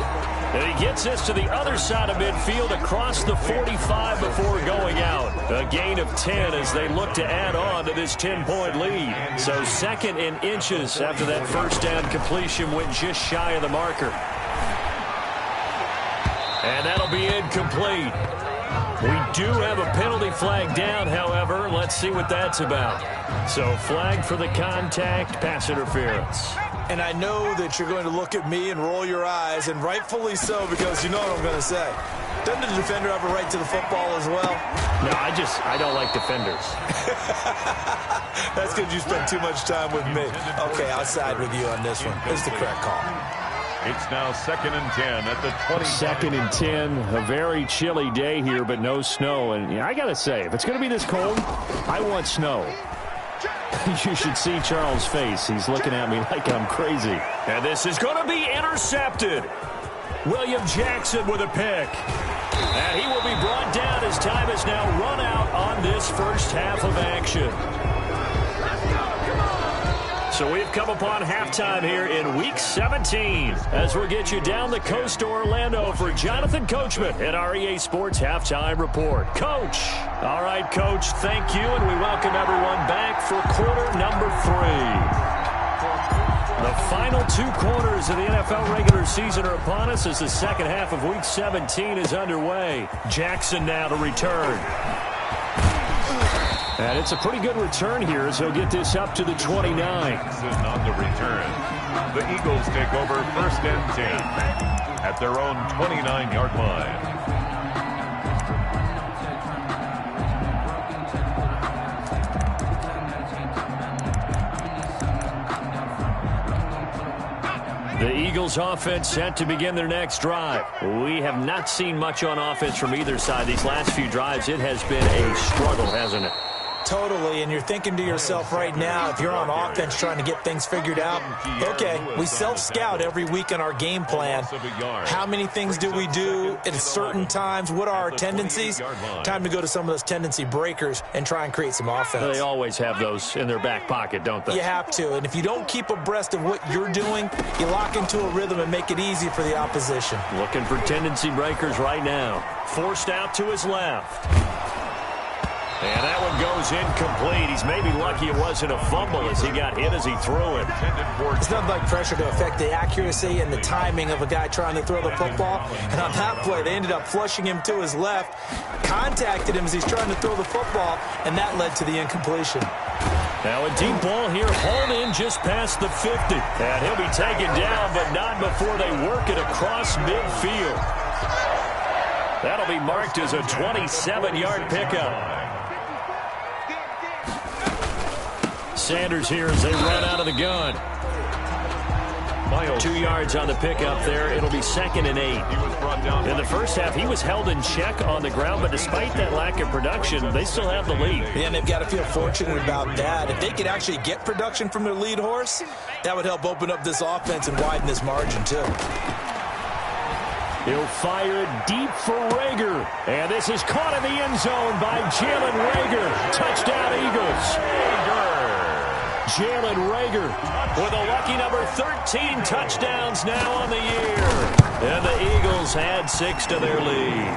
And he gets this to the other side of midfield across the 45 before going out. A gain of 10 as they look to add on to this 10-point lead. So 2nd and inches after that first down completion went just shy of the marker. And that'll be incomplete. We do have a penalty flag down, however. Let's see what that's about. So flag for the contact, pass interference. And I know that you're going to look at me and roll your eyes, and rightfully so, because you know what I'm going to say. Doesn't the defender have a right to the football as well? No, I don't like defenders. That's because you spend too much time with me. Okay, I'll side with you on this one. It's the correct call. It's now 2nd and 10 at the 20. 2nd and 10, a very chilly day here, but no snow. And I got to say, if it's going to be this cold, I want snow. You should see Charles' face. He's looking at me like I'm crazy. And this is going to be intercepted. William Jackson with a pick. And he will be brought down as time has now run out on this first half of action. So we've come upon halftime here in Week 17 as we'll get you down the coast to Orlando for Jonathan Coachman at our EA Sports Halftime Report. Coach. All right, Coach, thank you, and we welcome everyone back for quarter number 3. The final 2 quarters of the NFL regular season are upon us as the second half of Week 17 is underway. Jackson now to return. And it's a pretty good return here as he'll get this up to the 29. On the return, the Eagles take over 1st and 10 at their own 29-yard line. The Eagles offense set to begin their next drive. We have not seen much on offense from either side. These last few drives, it has been a struggle, hasn't it? Totally, and you're thinking to yourself right now, if you're on offense trying to get things figured out, okay, we self-scout every week on our game plan. How many things do we do at certain times? What are our tendencies? Time to go to some of those tendency breakers and try and create some offense. They always have those in their back pocket, don't they? You have to, and if you don't keep abreast of what you're doing, you lock into a rhythm and make it easy for the opposition. Looking for tendency breakers right now. Forced out to his left. And that one goes incomplete. He's maybe lucky it wasn't a fumble as he got hit as he threw it. It's nothing like pressure to affect the accuracy and the timing of a guy trying to throw the football. And on that play, they ended up flushing him to his left, contacted him as he's trying to throw the football, and that led to the incompletion. Now a deep ball here, hauled in just past the 50. And he'll be taken down, but not before they work it across midfield. That'll be marked as a 27-yard pickup. Sanders here as they run out of the gun. 2 yards on the pickup there. It'll be 2nd and 8. In the first half, he was held in check on the ground, but despite that lack of production, they still have the lead. Yeah, and they've got to feel fortunate about that. If they could actually get production from their lead horse, that would help open up this offense and widen this margin, too. He'll fire it deep for Rager. And this is caught in the end zone by Jalen Rager. Touchdown, Eagles. Jalen Rager with a lucky number 13 touchdowns now on the year. And the Eagles add 6 to their lead.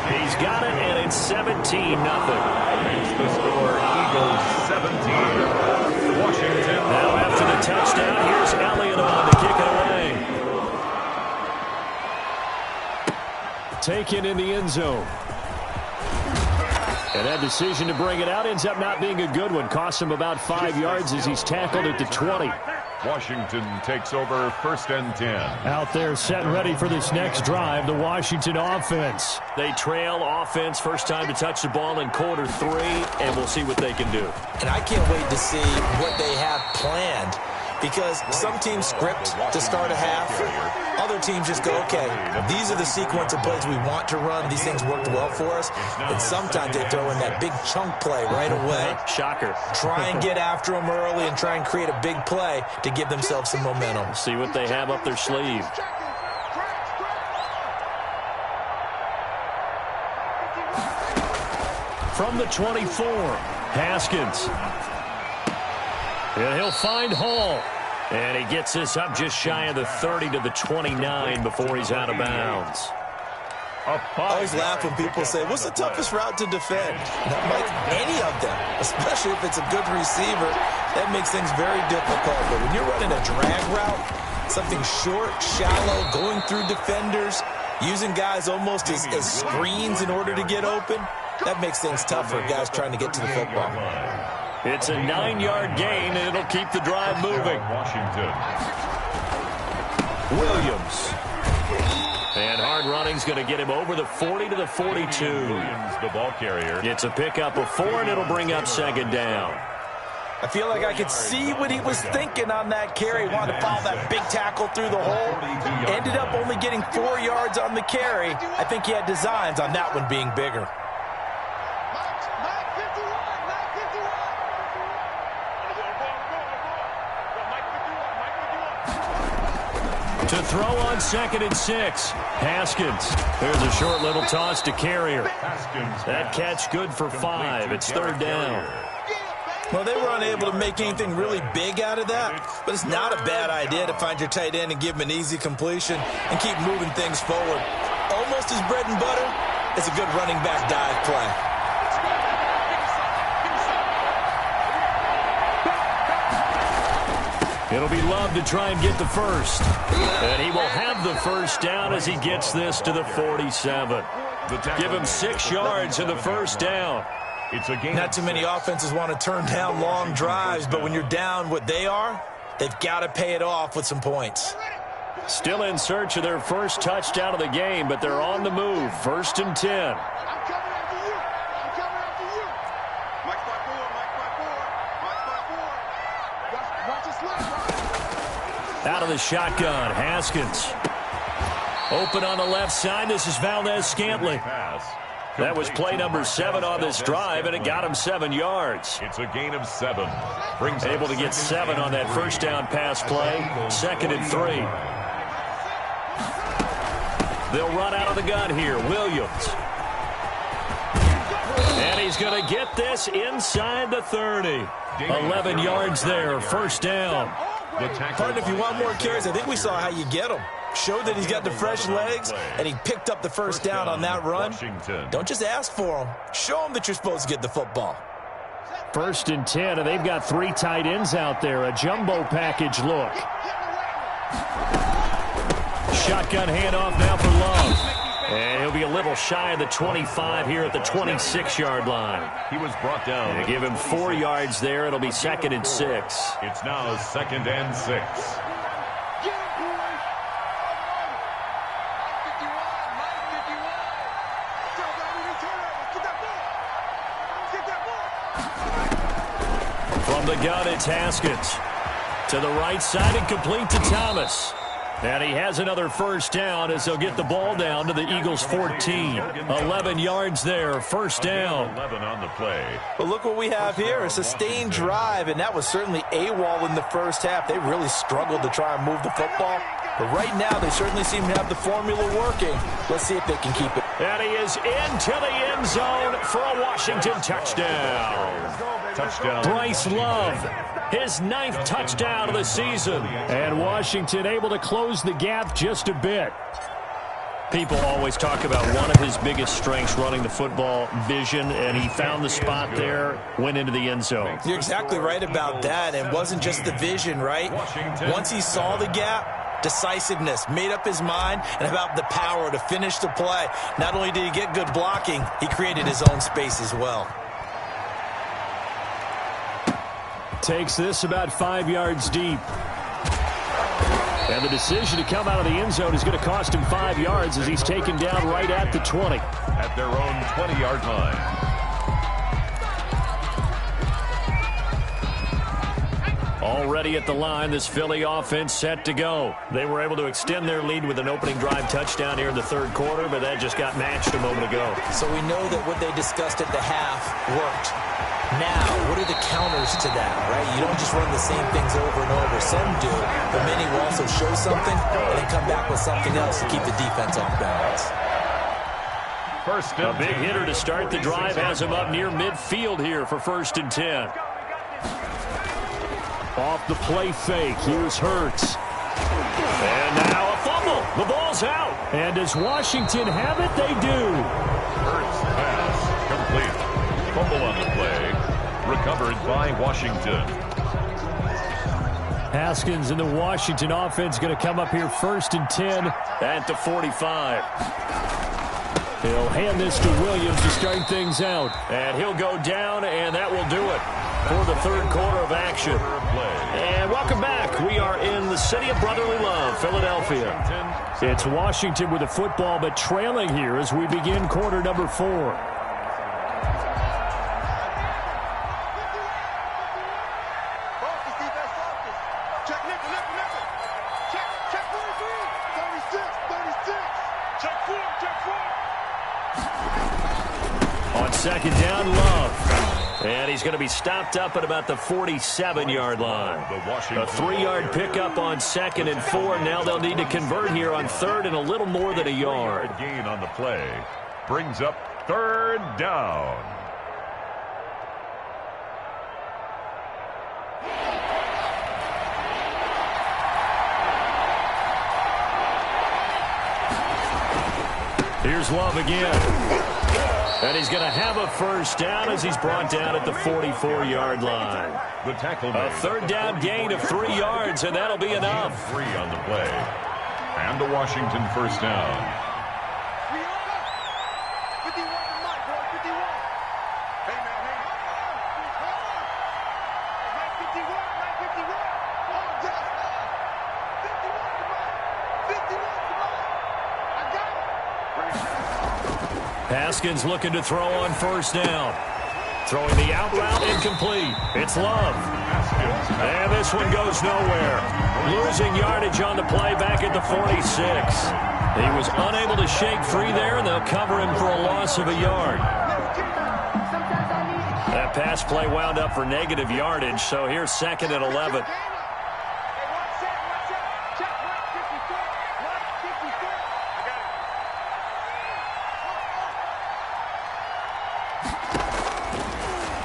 He's got it, and it's 17-0. It's the score, Eagles 17. Washington. Now after the touchdown, here's Elliott on to kick it away. Taken in the end zone. And that decision to bring it out ends up not being a good one. Costs him about 5 yards as he's tackled at the 20. Washington takes over 1st and 10. Out there set and ready for this next drive, the Washington offense. They trail offense, first time to touch the ball in quarter 3, and we'll see what they can do. And I can't wait to see what they have planned, because some teams script to start a half. Other teams just go, okay, these are the sequence of plays we want to run. These things worked well for us. And sometimes they throw in that big chunk play right away. Shocker. Try and get after them early and try and create a big play to give themselves some momentum. See what they have up their sleeve. From the 24, Haskins. And he'll find Hall. And he gets this up just shy of the 30 to the 29 before he's out of bounds. I always laugh when people say, what's the toughest route to defend? Not like any of them, especially if it's a good receiver. That makes things very difficult. But when you're running a drag route, something short, shallow, going through defenders, using guys almost as screens in order to get open, that makes things tough for guys trying to get to the football. It's a 9-yard gain, and it'll keep the drive moving. Washington. Williams. And hard running's going to get him over the 40 to the 42. Williams, the ball carrier. It's a pickup of 4, and it'll bring up second down. I feel like I could see what he was thinking on that carry. He wanted to follow that big tackle through the hole. Ended up only getting 4 yards on the carry. I think he had designs on that one being bigger. To throw on 2nd and 6. Haskins. There's a short little toss to Carrier. That catch good for 5. It's 3rd down. Well, they were unable to make anything really big out of that, but it's not a bad idea to find your tight end and give him an easy completion and keep moving things forward. Almost his bread and butter is a good running back dive play. It'll be Love to try and get the first. And he will have the first down as he gets this to the 47. Give him 6 yards in the first down. It's a game. Not too many offenses want to turn down long drives, but when you're down what they are, they've got to pay it off with some points. Still in search of their first touchdown of the game, but they're on the move. 1st and 10. Out of the shotgun, Haskins. Open on the left side. This is Valdez-Scantling. That was play number 7 on this drive, and it got him 7 yards. It's a gain of 7. Able to get 7 on that first down pass play. 2nd and 3. They'll run out of the gun here. Williams. And he's going to get this inside the 30. 11 yards there. First down. Pardon, if you want more carries, I think we saw how you get them. Showed that he's got the fresh legs, and he picked up the first down on that run. Don't just ask for him. Show him that you're supposed to get the football. 1st and 10, and they've got 3 tight ends out there. A jumbo package look. Shotgun handoff now for Love. And he'll be a little shy of the 25 here at the 26-yard line. He was brought down. And give him 4 yards there. It'll be 2nd and 6. It's now 2nd and 6. From the gun, it's Haskins. To the right side and complete to Thomas. And he has another first down as they'll get the ball down to the Eagles' 14. 11 yards there, first down. 11 on the play. But look what we have here, a sustained drive, and that was certainly AWOL in the first half. They really struggled to try and move the football. But right now, they certainly seem to have the formula working. Let's see if they can keep it. And he is into the end zone for a Washington touchdown. Bryce Love, his 9th touchdown of the season. And Washington able to close the gap just a bit. People always talk about one of his biggest strengths, running the football, vision, and he found the spot there, went into the end zone. You're exactly right about that. It wasn't just the vision, right? Once he saw the gap, decisiveness, made up his mind, and about the power to finish the play. Not only did he get good blocking, he created his own space as well. Takes this about 5 yards deep. And the decision to come out of the end zone is going to cost him 5 yards as he's taken down right at the 20. At their own 20-yard line. Already at the line, this Philly offense set to go. They were able to extend their lead with an opening drive touchdown here in the 3rd quarter, but that just got matched a moment ago. So we know that what they discussed at the half worked. Now, what are the counters to that, right? You don't just run the same things over and over. Some do, but many will also show something and then come back with something else to keep the defense off balance. A big hitter to start the drive has him up near midfield here for 1st and 10. Off the play fake, here's Hurts. And now a fumble. The ball's out. And does Washington have it? They do. Hurts pass complete. Fumble on the play. Recovered by Washington. Haskins and the Washington offense going to come up here 1st and 10 at the 45. He'll hand this to Williams to start things out. And he'll go down, and that will do it for the third quarter of action. And welcome back. We are in the city of brotherly love, Philadelphia. It's Washington with the football, but trailing here as we begin quarter number 4. On second down, Love. And he's going to be stopped up at about the 47-yard line. A 3-yard pickup on 2nd and 4. Now they'll need to convert here on 3rd and a little more than a yard. Gain on the play brings up 3rd down. Here's Love again. And he's going to have a first down as he's brought down at the 44-yard line. The tackle a 3rd down gain of 3 yards, and that'll be enough. 3 on the play. And the Washington first down. Haskins looking to throw on 1st down. Throwing the out route incomplete. It's Love. And this one goes nowhere. Losing yardage on the play back at the 46. He was unable to shake free there, and they'll cover him for a loss of a yard. That pass play wound up for negative yardage, so here's 2nd and 11.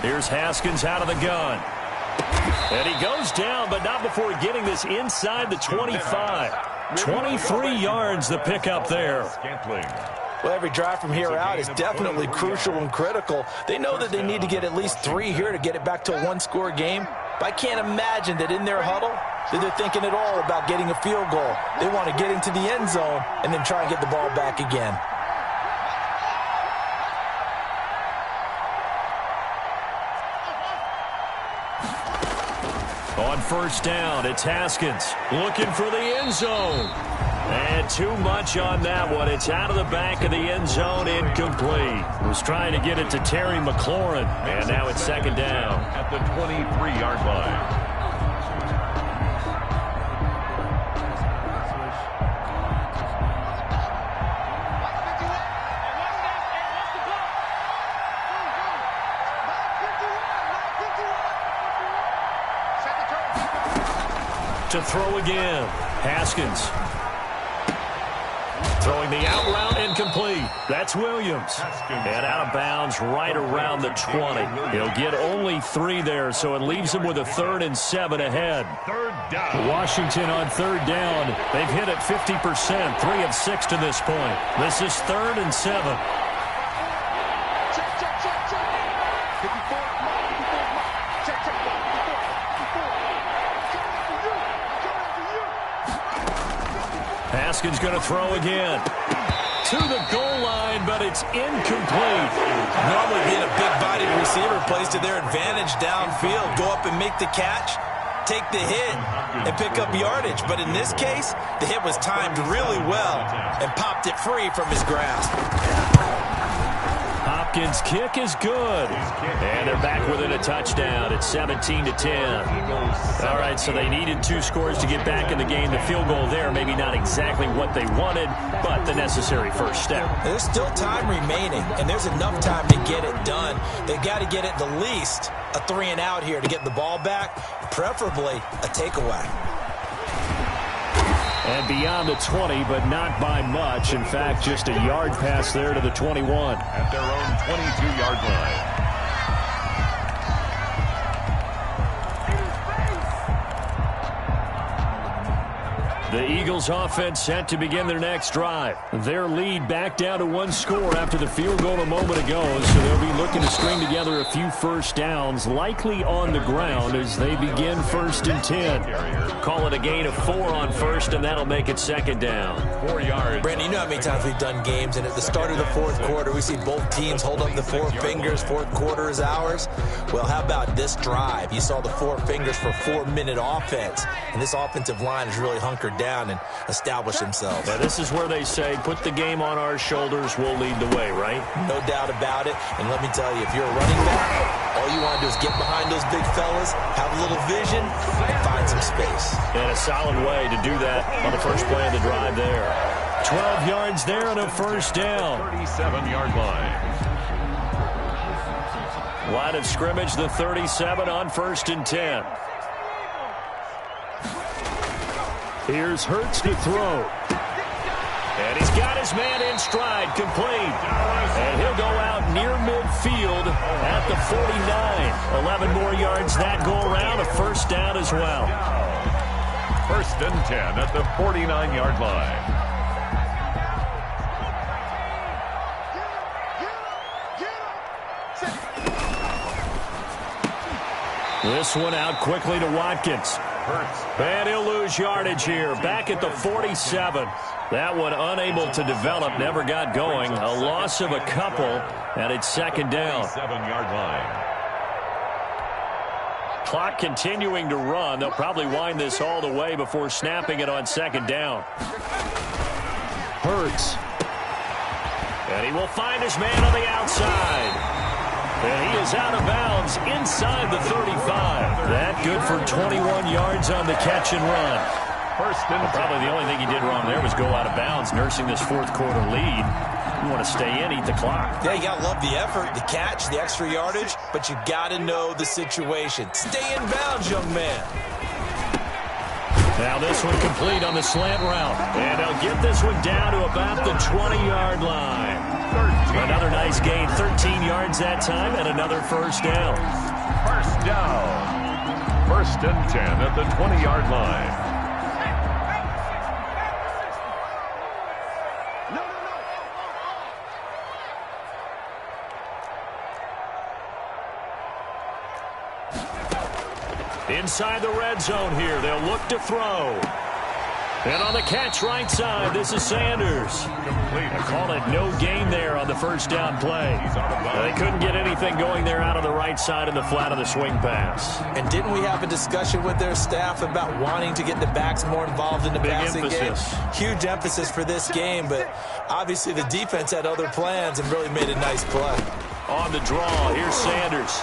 Here's Haskins out of the gun. And he goes down, but not before getting this inside the 25. 23 yards the pickup there. Well, every drive from here out is definitely crucial and critical. They know that they need to get at least 3 here to get it back to a 1-score game. But I can't imagine that in their huddle that they're thinking at all about getting a field goal. They want to get into the end zone and then try and get the ball back again. On 1st down, it's Haskins looking for the end zone. And too much on that one. It's out of the back of the end zone, incomplete. Was trying to get it to Terry McLaurin. And now it's 2nd down. At the 23-yard line. To throw again. Haskins. Throwing the out route incomplete. That's Williams. And out of bounds right around the 20. He'll get only 3 there, so it leaves him with a 3rd and 7 ahead. 3rd down. Washington on 3rd down. They've hit it 50%, 3 of 6 to this point. This is 3rd and 7. Haskins going to throw again. To the goal line, but it's incomplete. Normally being a big-bodied receiver plays to their advantage downfield. Go up and make the catch, take the hit, and pick up yardage. But in this case, the hit was timed really well and popped it free from his grasp. Hopkins' kick is good. And they're back within a touchdown. It's 17-10. All right, so they needed 2 scores to get back in the game. The field goal there, maybe not exactly what they wanted, but the necessary first step. There's still time remaining, and there's enough time to get it done. They've got to get at the least a 3-and-out here to get the ball back, preferably a takeaway. And beyond the 20, but not by much. In fact, just a yard pass there to the 21. At their own 22-yard line. The Eagles offense set to begin their next drive. Their lead back down to 1 score after the field goal a moment ago, so they'll be looking to string together a few first downs, likely on the ground as they begin 1st and 10. Call it a gain of 4 on first, and that'll make it 2nd down. 4 yards. Brandon, you know how many times we've done games, and at the start of the 4th quarter, we see both teams hold up the 4 fingers, 4th quarter is ours. Well, how about this drive? You saw the 4 fingers for 4-minute offense, and this offensive line is really hunkered down and establish themselves. Yeah, this is where they say, put the game on our shoulders, we'll lead the way, right? No doubt about it. And let me tell you, if you're a running back, all you want to do is get behind those big fellas, have a little vision, and find some space. And a solid way to do that on the first play of the drive there. 12 yards there and a first down. 37-yard line. Line of scrimmage, the 37 on 1st and 10. Here's Hurts to throw. And he's got his man in stride, complete. And he'll go out near midfield at the 49. 11 more yards that go around, a first down as well. 1st and 10 at the 49-yard line. This one out quickly to Watkins. And he'll lose yardage here. Back at the 47. That one unable to develop, never got going. A loss of a couple, and it's 2nd down. 7-yard line. Clock continuing to run. They'll probably wind this all the way before snapping it on 2nd down. Hurts. And he will find his man on the outside. And he is out of bounds inside the 35. That good for 21 yards on the catch and run. Probably the only thing he did wrong there was go out of bounds, nursing this 4th quarter lead. You want to stay in, eat the clock. Yeah, you got to love the effort, the catch, the extra yardage, but you got to know the situation. Stay in bounds, young man. Now this one complete on the slant route. And they'll get this one down to about the 20-yard line. Another nice gain, 13 yards that time, and another first down. First down. 1st and 10 at the 20-yard line. Inside the red zone here, they'll look to throw. And on the catch right side, this is Sanders. I call it no gain there on the first down play. They couldn't get anything going there out of the right side of the flat of the swing pass. And didn't we have a discussion with their staff about wanting to get the backs more involved in the passing game? Huge emphasis for this game, but obviously the defense had other plans and really made a nice play. On the draw, here's Sanders.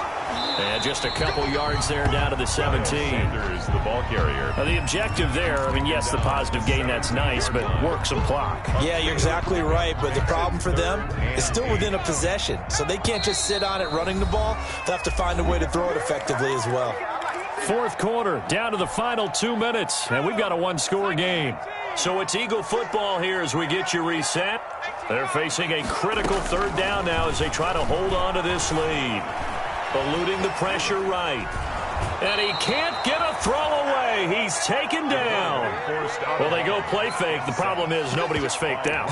And just a couple yards there down to the 17. Sanders, the ball carrier. Now the objective there, I mean, yes, the positive gain, that's nice, but work some clock. Yeah, you're exactly right, but the problem for them is still within a possession. So they can't just sit on it running the ball. They'll have to find a way to throw it effectively as well. 4th quarter, down to the final 2 minutes, and we've got a 1-score game. So it's Eagle football here as we get you reset. They're facing a critical 3rd down now as they try to hold on to this lead. Eluding the pressure right. And he can't get a throw away. He's taken down. Well, they go play fake. The problem is nobody was faked out.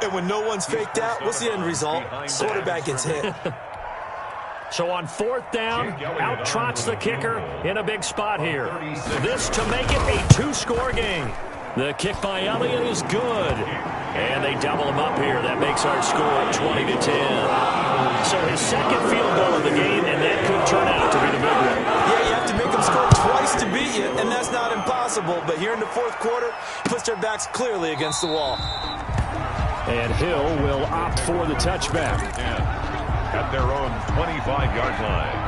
And when no one's faked out, what's the end result? Quarterback gets hit. So on 4th down, out trots the kicker in a big spot here. This to make it a 2-score game. The kick by Elliott is good. And they double him up here. That makes our score 20-10. So his 2nd field goal of the game, and that could turn out to be the big one. Yeah, you have to make them score twice to beat you, and that's not impossible. But here in the 4th quarter, puts their backs clearly against the wall. And Hill will opt for the touchback. At their own 25-yard line.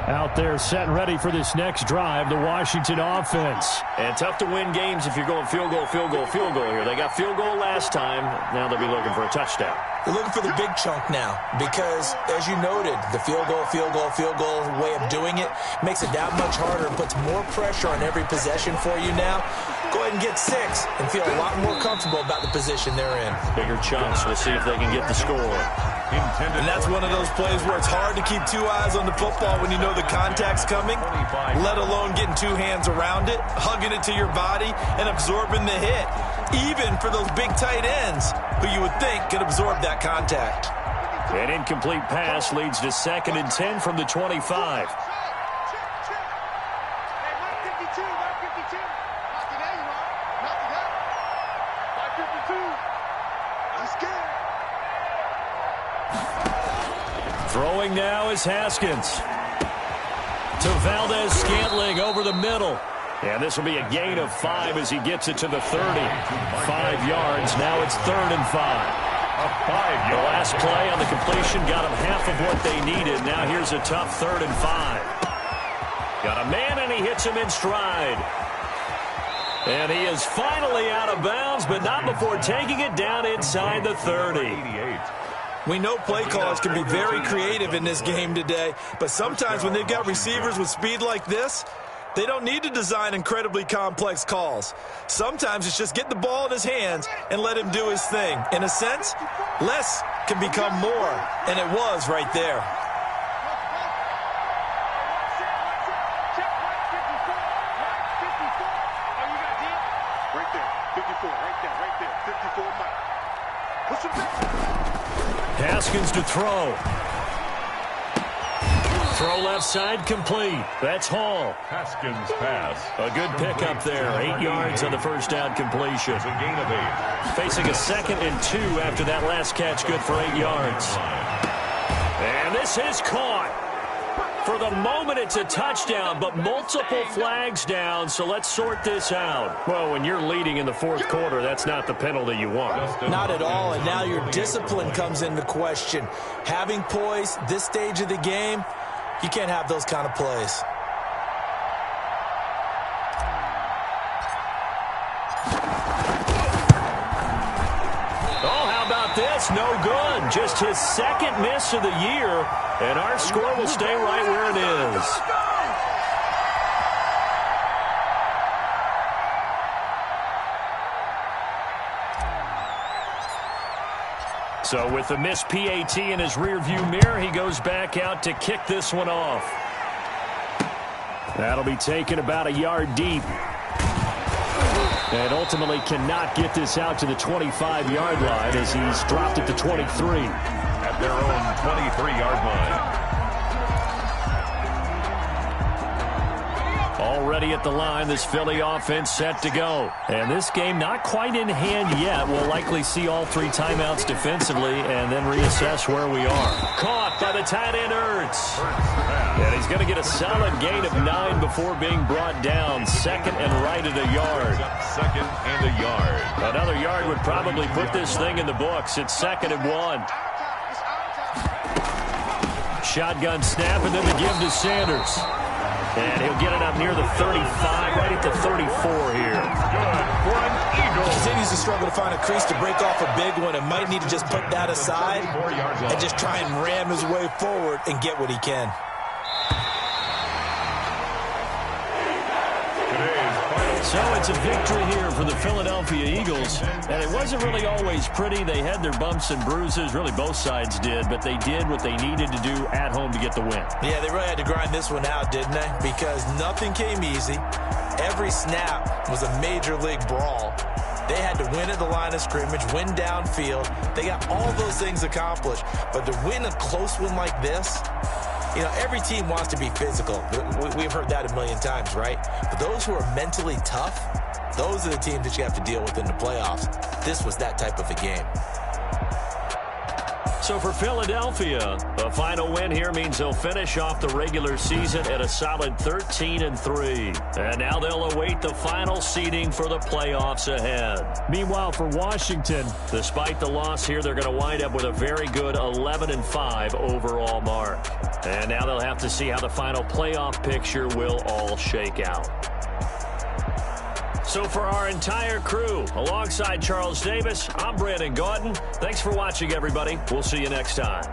Out there set and ready for this next drive, the Washington offense. And tough to win games if you're going field goal, field goal, field goal here. They got field goal last time. Now they'll be looking for a touchdown. They're looking for the big chunk now because, as you noted, the field goal way of doing it makes it that much harder and puts more pressure on every possession for you now. go ahead and get 6 and feel a lot more comfortable about the position they're in. Bigger chunks. We'll see if they can get the score. And that's one of those plays where it's hard to keep 2 eyes on the football when you know the contact's coming, let alone getting 2 hands around it, hugging it to your body, and absorbing the hit, even for those big tight ends who you would think could absorb that contact. An incomplete pass leads to 2nd and 10 from the 25. Throwing now is Haskins. To Valdez-Scantling over the middle. And this will be a gain of 5 as he gets it to the 30. 5 yards. Now it's 3rd and 5. The last play on the completion got him half of what they needed. Now here's a tough 3rd and 5. Got a man, and he hits him in stride. And he is finally out of bounds, but not before taking it down inside the 30. We know play callers can be very creative in this game today, but sometimes when they've got receivers with speed like this, they don't need to design incredibly complex calls. Sometimes it's just get the ball in his hands and let him do his thing. In a sense, less can become more, and it was right there. Haskins to throw. Throw left side complete. That's Hall. Haskins pass. A good pickup there. 8 yards on the first down completion. It's a gain of 8. Facing a 2nd and 2 after that last catch. Good for 8 yards. And this is caught. For the moment, it's a touchdown, but multiple flags down, so let's sort this out. Well, when you're leading in the 4th quarter, that's not the penalty you want. Not at all, and now your discipline comes into question. Having poise this stage of the game, you can't have those kind of plays. Oh, how about this? No good. Just his 2nd miss of the year, and our score will stay right where it is. So with the missed PAT in his rearview mirror, he goes back out to kick this one off. That'll be taken about a yard deep. And ultimately cannot get this out to the 25-yard line as he's dropped at the 23. At their own 23-yard line. Already at the line, this Philly offense set to go. And this game not quite in hand yet. We'll likely see all 3 timeouts defensively and then reassess where we are. Caught by the tight end Ertz. And he's going to get a solid gain of 9 before being brought down. 2nd and right at a yard. 2nd and a yard. Another yard would probably put this thing in the books. It's 2nd and 1. Shotgun snap and then the give to Sanders. And he'll get it up near the 35, right at the 34 here. Good for an Eagle. Continues to struggle to find a crease to break off a big one and might need to just put that aside and just try and ram his way forward and get what he can. So it's a victory here for the Philadelphia Eagles. And it wasn't really always pretty. They had their bumps and bruises. Really, both sides did. But they did what they needed to do at home to get the win. Yeah, they really had to grind this one out, didn't they? Because nothing came easy. Every snap was a major league brawl. They had to win at the line of scrimmage, win downfield. They got all those things accomplished. But to win a close one like this, you know, every team wants to be physical. We've heard that a million times, right? But those who are mentally tough, those are the teams that you have to deal with in the playoffs. This was that type of a game. So for Philadelphia, a final win here means they'll finish off the regular season at a solid 13-3. And now they'll await the final seeding for the playoffs ahead. Meanwhile, for Washington, despite the loss here, they're going to wind up with a very good 11-5 overall mark. And now they'll have to see how the final playoff picture will all shake out. So for our entire crew, alongside Charles Davis, I'm Brandon Gaudin. Thanks for watching, everybody. We'll see you next time.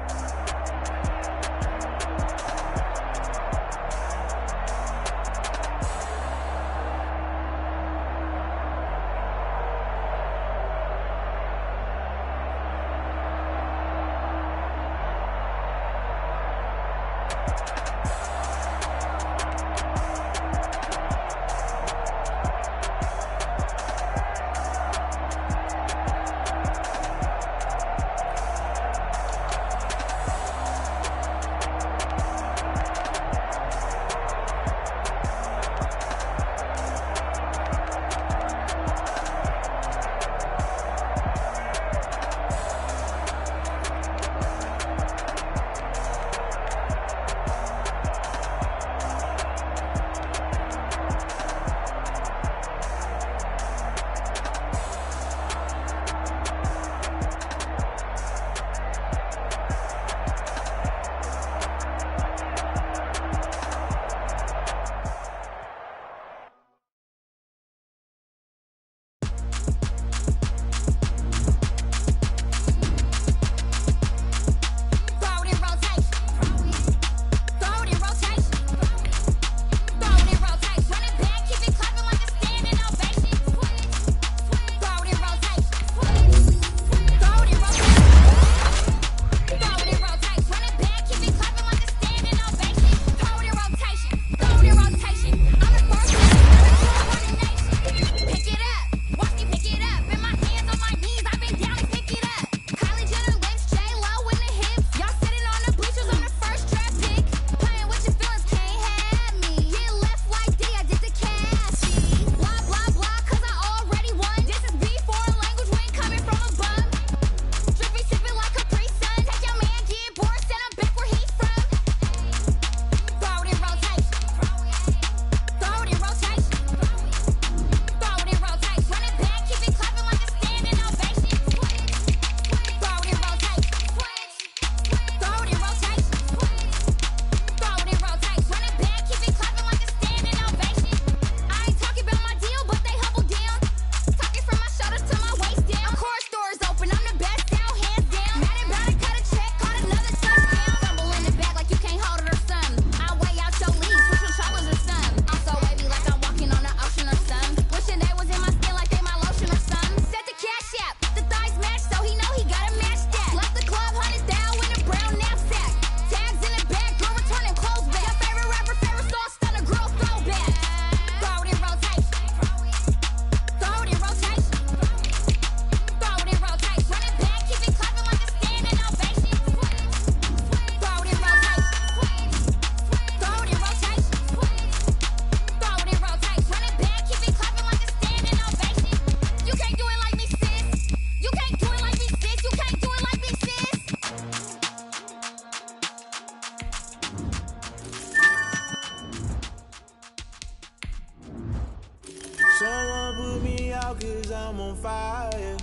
on fire.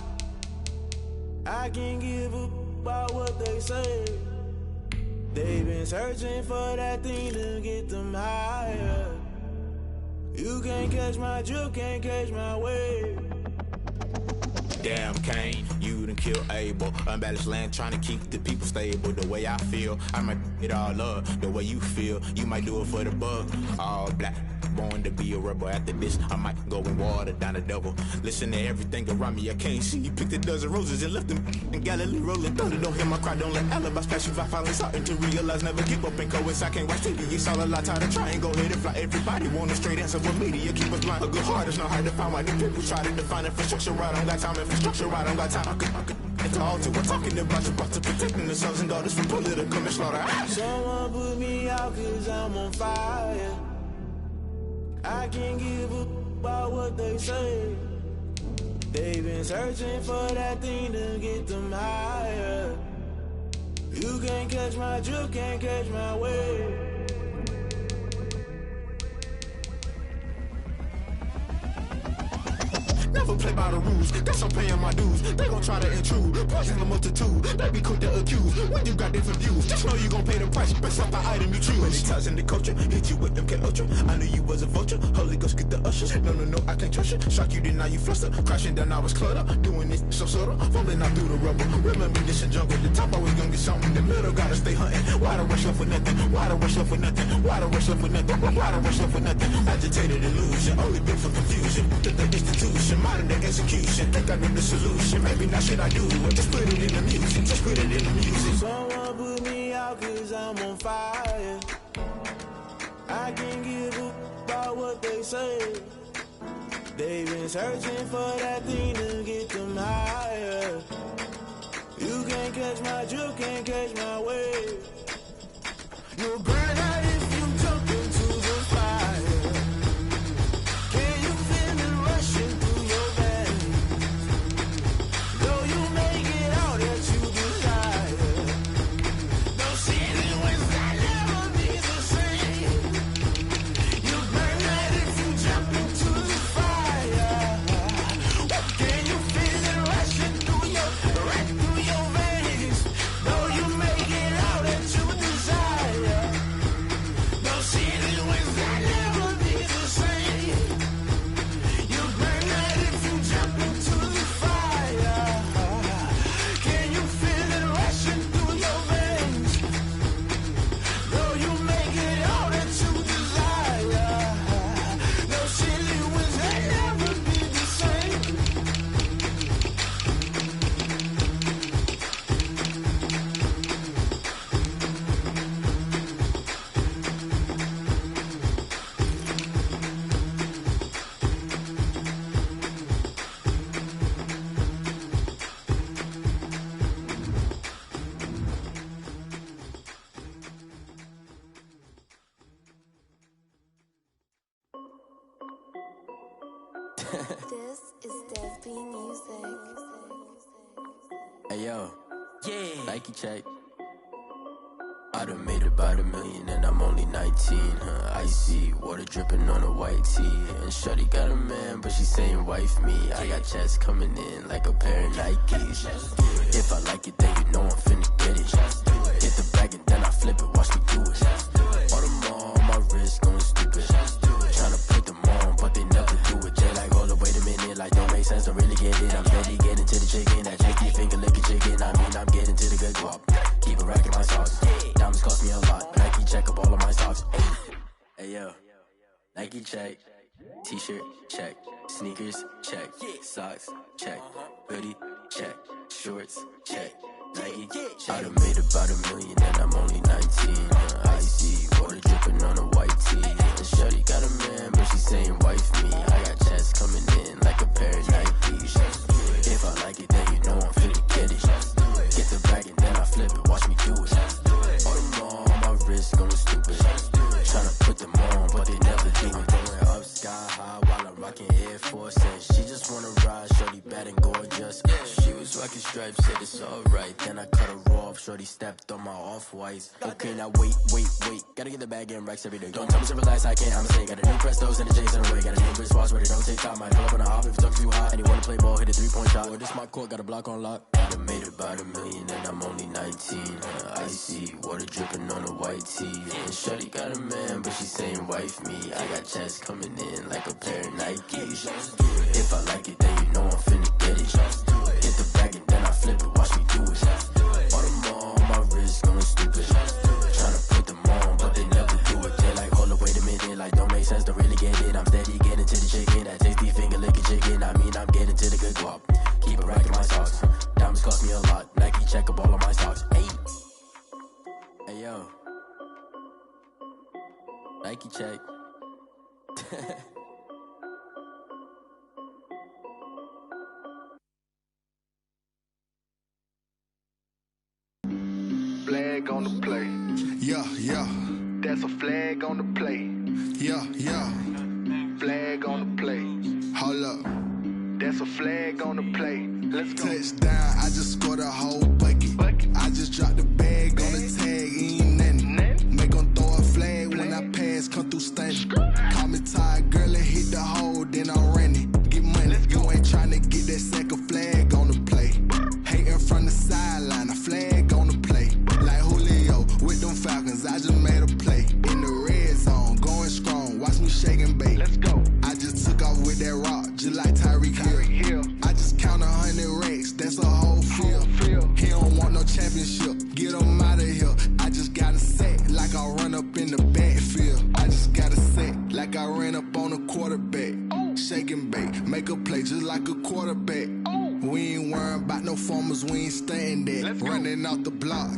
I can't give up about what they say. They've been searching for that thing to get them higher. You can't catch my drift, can't catch my wave. Damn, Kane, you done killed Abel. Unbalanced land, trying to keep the people stable. The way I feel, I might it all up. The way you feel, you might do it for the bug. All black, born to be a rebel. After this, I might go and water down the double. Listen to everything around me, I can't see. Picked a dozen roses and left them in Galilee rolling thunder. Don't hear my cry, don't let alibis pass you. I finally starting to realize, never give up and coincide. I can't watch TV, it's all a lot. Tired of trying, go ahead and fly. Everybody want a straight answer with media, keep us blind. A good heart is not hard to find. Why the people try to define infrastructure right? I don't got time, infrastructure right, I don't got time. I could it's all to we're talking about your to protecting the sons and daughters from political manslaughter. Someone put me out cause I'm on fire. I can't give up about what they say. They've been searching for that thing to get them higher. You can't catch my drift, can't catch my wave. Never play by the rules, guess I'm paying my dues. They gon' try to intrude, poison the multitude. They be quick to accuse, when you got different views. Just know you gon' pay the price, based off the item you choose. Many ties in the culture, hit you with MK Ultra. I knew you was a vulture, Holy Ghost get the ushers. No, I can't trust you. Shock you, then now you fluster. Crashing down, I was cluttered. Doing this so subtle, falling out through the rubble. Remember this a jungle, the top always gonna get something. In the middle, gotta stay hunting. Why the rush left for nothing? Why the rush left for nothing? Why the rush left for nothing? Why the rush left for nothing? Agitated illusion, only been for confusion. The institution, modern day execution. Think I know the solution. Maybe not shit I do, but just put it in the music. Just put it in the music. Someone put me out cause I'm on fire. I can't give up about what they say. They've been searching for that thing to get them higher. You can't catch my drift, can't catch my wave. You'll burn out if you jump into the fire. Can you feel it rushing through your veins? Though you make it out that you desire. Those city winds that never be the same. You burn out if you jump into the fire. Can you feel it rushing through your veins? Though you make it out that you desire. Those city winds that never be the same. You burn out if you jump into the fire. Can you feel it rushing through your veins? Though you make it out that you desire. Those city winds that never be the same. This is Dev B Music. Hey yo, Nike check. I done made about $1 million and I'm only 19, icy, water dripping on a white tee. And shorty got a man, but she saying wife me. I got checks coming in like a pair of Nikes. If I like it, then you know I'm finna get it. Get the bag and then I flip it, watch me do it. All them on my wrist going stupid. Tryna put them on, but they never do it. They like, hold up, wait a minute, like don't make sense, don't really get it. I'm steady getting to the chicken, that cheeky finger licking chicken. I mean, I'm getting to the good guap. Keep a rack in my sauce. Diamonds cost me a lot. Nike check up all of my socks. Hey yo, Nike check. T-shirt check. Sneakers check. Socks check. Hoodie check. Shorts check. Nike check. I done made about $1 million and I'm only 19. Icy, water dripping on a white tee. And shorty got a man, but she saying wife me. I got checks coming in like a pair of Nikes. If I like it, then you know I'm finna get it. Get the bag and then I flip it, watch me do it. All them on my wrist going stupid. Tryna put them on, but they never do it. Going up sky high while I'm rocking Air Force. And she just wanna ride, shorty bad and gorgeous. She was rocking chicken stripes, said it's alright. Then I cut her off, shorty stepped on my off-whites. Okay, now wait. Gotta get the bag in racks every day. Don't tell me to relax, I can't, I'm saying. Got a new Prestos and a J's in the way. Got a new wristwatch where they don't take time. Might pull up on a hop if it's too hot. And you wanna play ball, hit a 3-point shot. Or this my court, got a block on lock. I done made about $1 million and I'm only 19. Icy, water dripping on a white tee. And shorty got a man, but she saying wife me. I got checks coming in like a pair of Nikes. If I like it, then you know I'm finna get it. Hit the bag and then I flip it, watch me do it. All them on my wrist going stupid. Tryna put them on, but they never do it. They like, hold up, wait a minute, like don't make sense to really get it. I'm steady getting to the chicken, that tasty finger licking chicken. I mean, I'm getting to the good guap. Keep a rack in my socks. Diamonds cost me a lot. Nike check up all of my stocks. Hey yo. Nike check. Flag on the play. Yeah. That's a flag on the play. Yeah. Flag on the play. Hold up. That's a flag on the play. Let's go. Touchdown, I just scored a whole bucket. I just dropped the bag on the tag, ain't nothing. Make them throw a flag when I pass, come through stunning. Call me tired, girl, and hit the hole, then I'm running. Get money, you ain't tryna get that second flag on the play. Hating from the sideline, a flag on the play. Like Julio with them Falcons, I just made a play. In the red zone, going strong, watch me shake and bake. Let's go. I just took off with that rock, just like Tyreek Hill. I just count 100 racks, that's a whole field. He don't want no championship, get him out of here. I just got a set, like I run up in the backfield. I just got a set, like I ran up on a quarterback. Shake and bake, make a play just like a quarterback. We ain't worrying about no formers, we ain't staying there. Running out the block.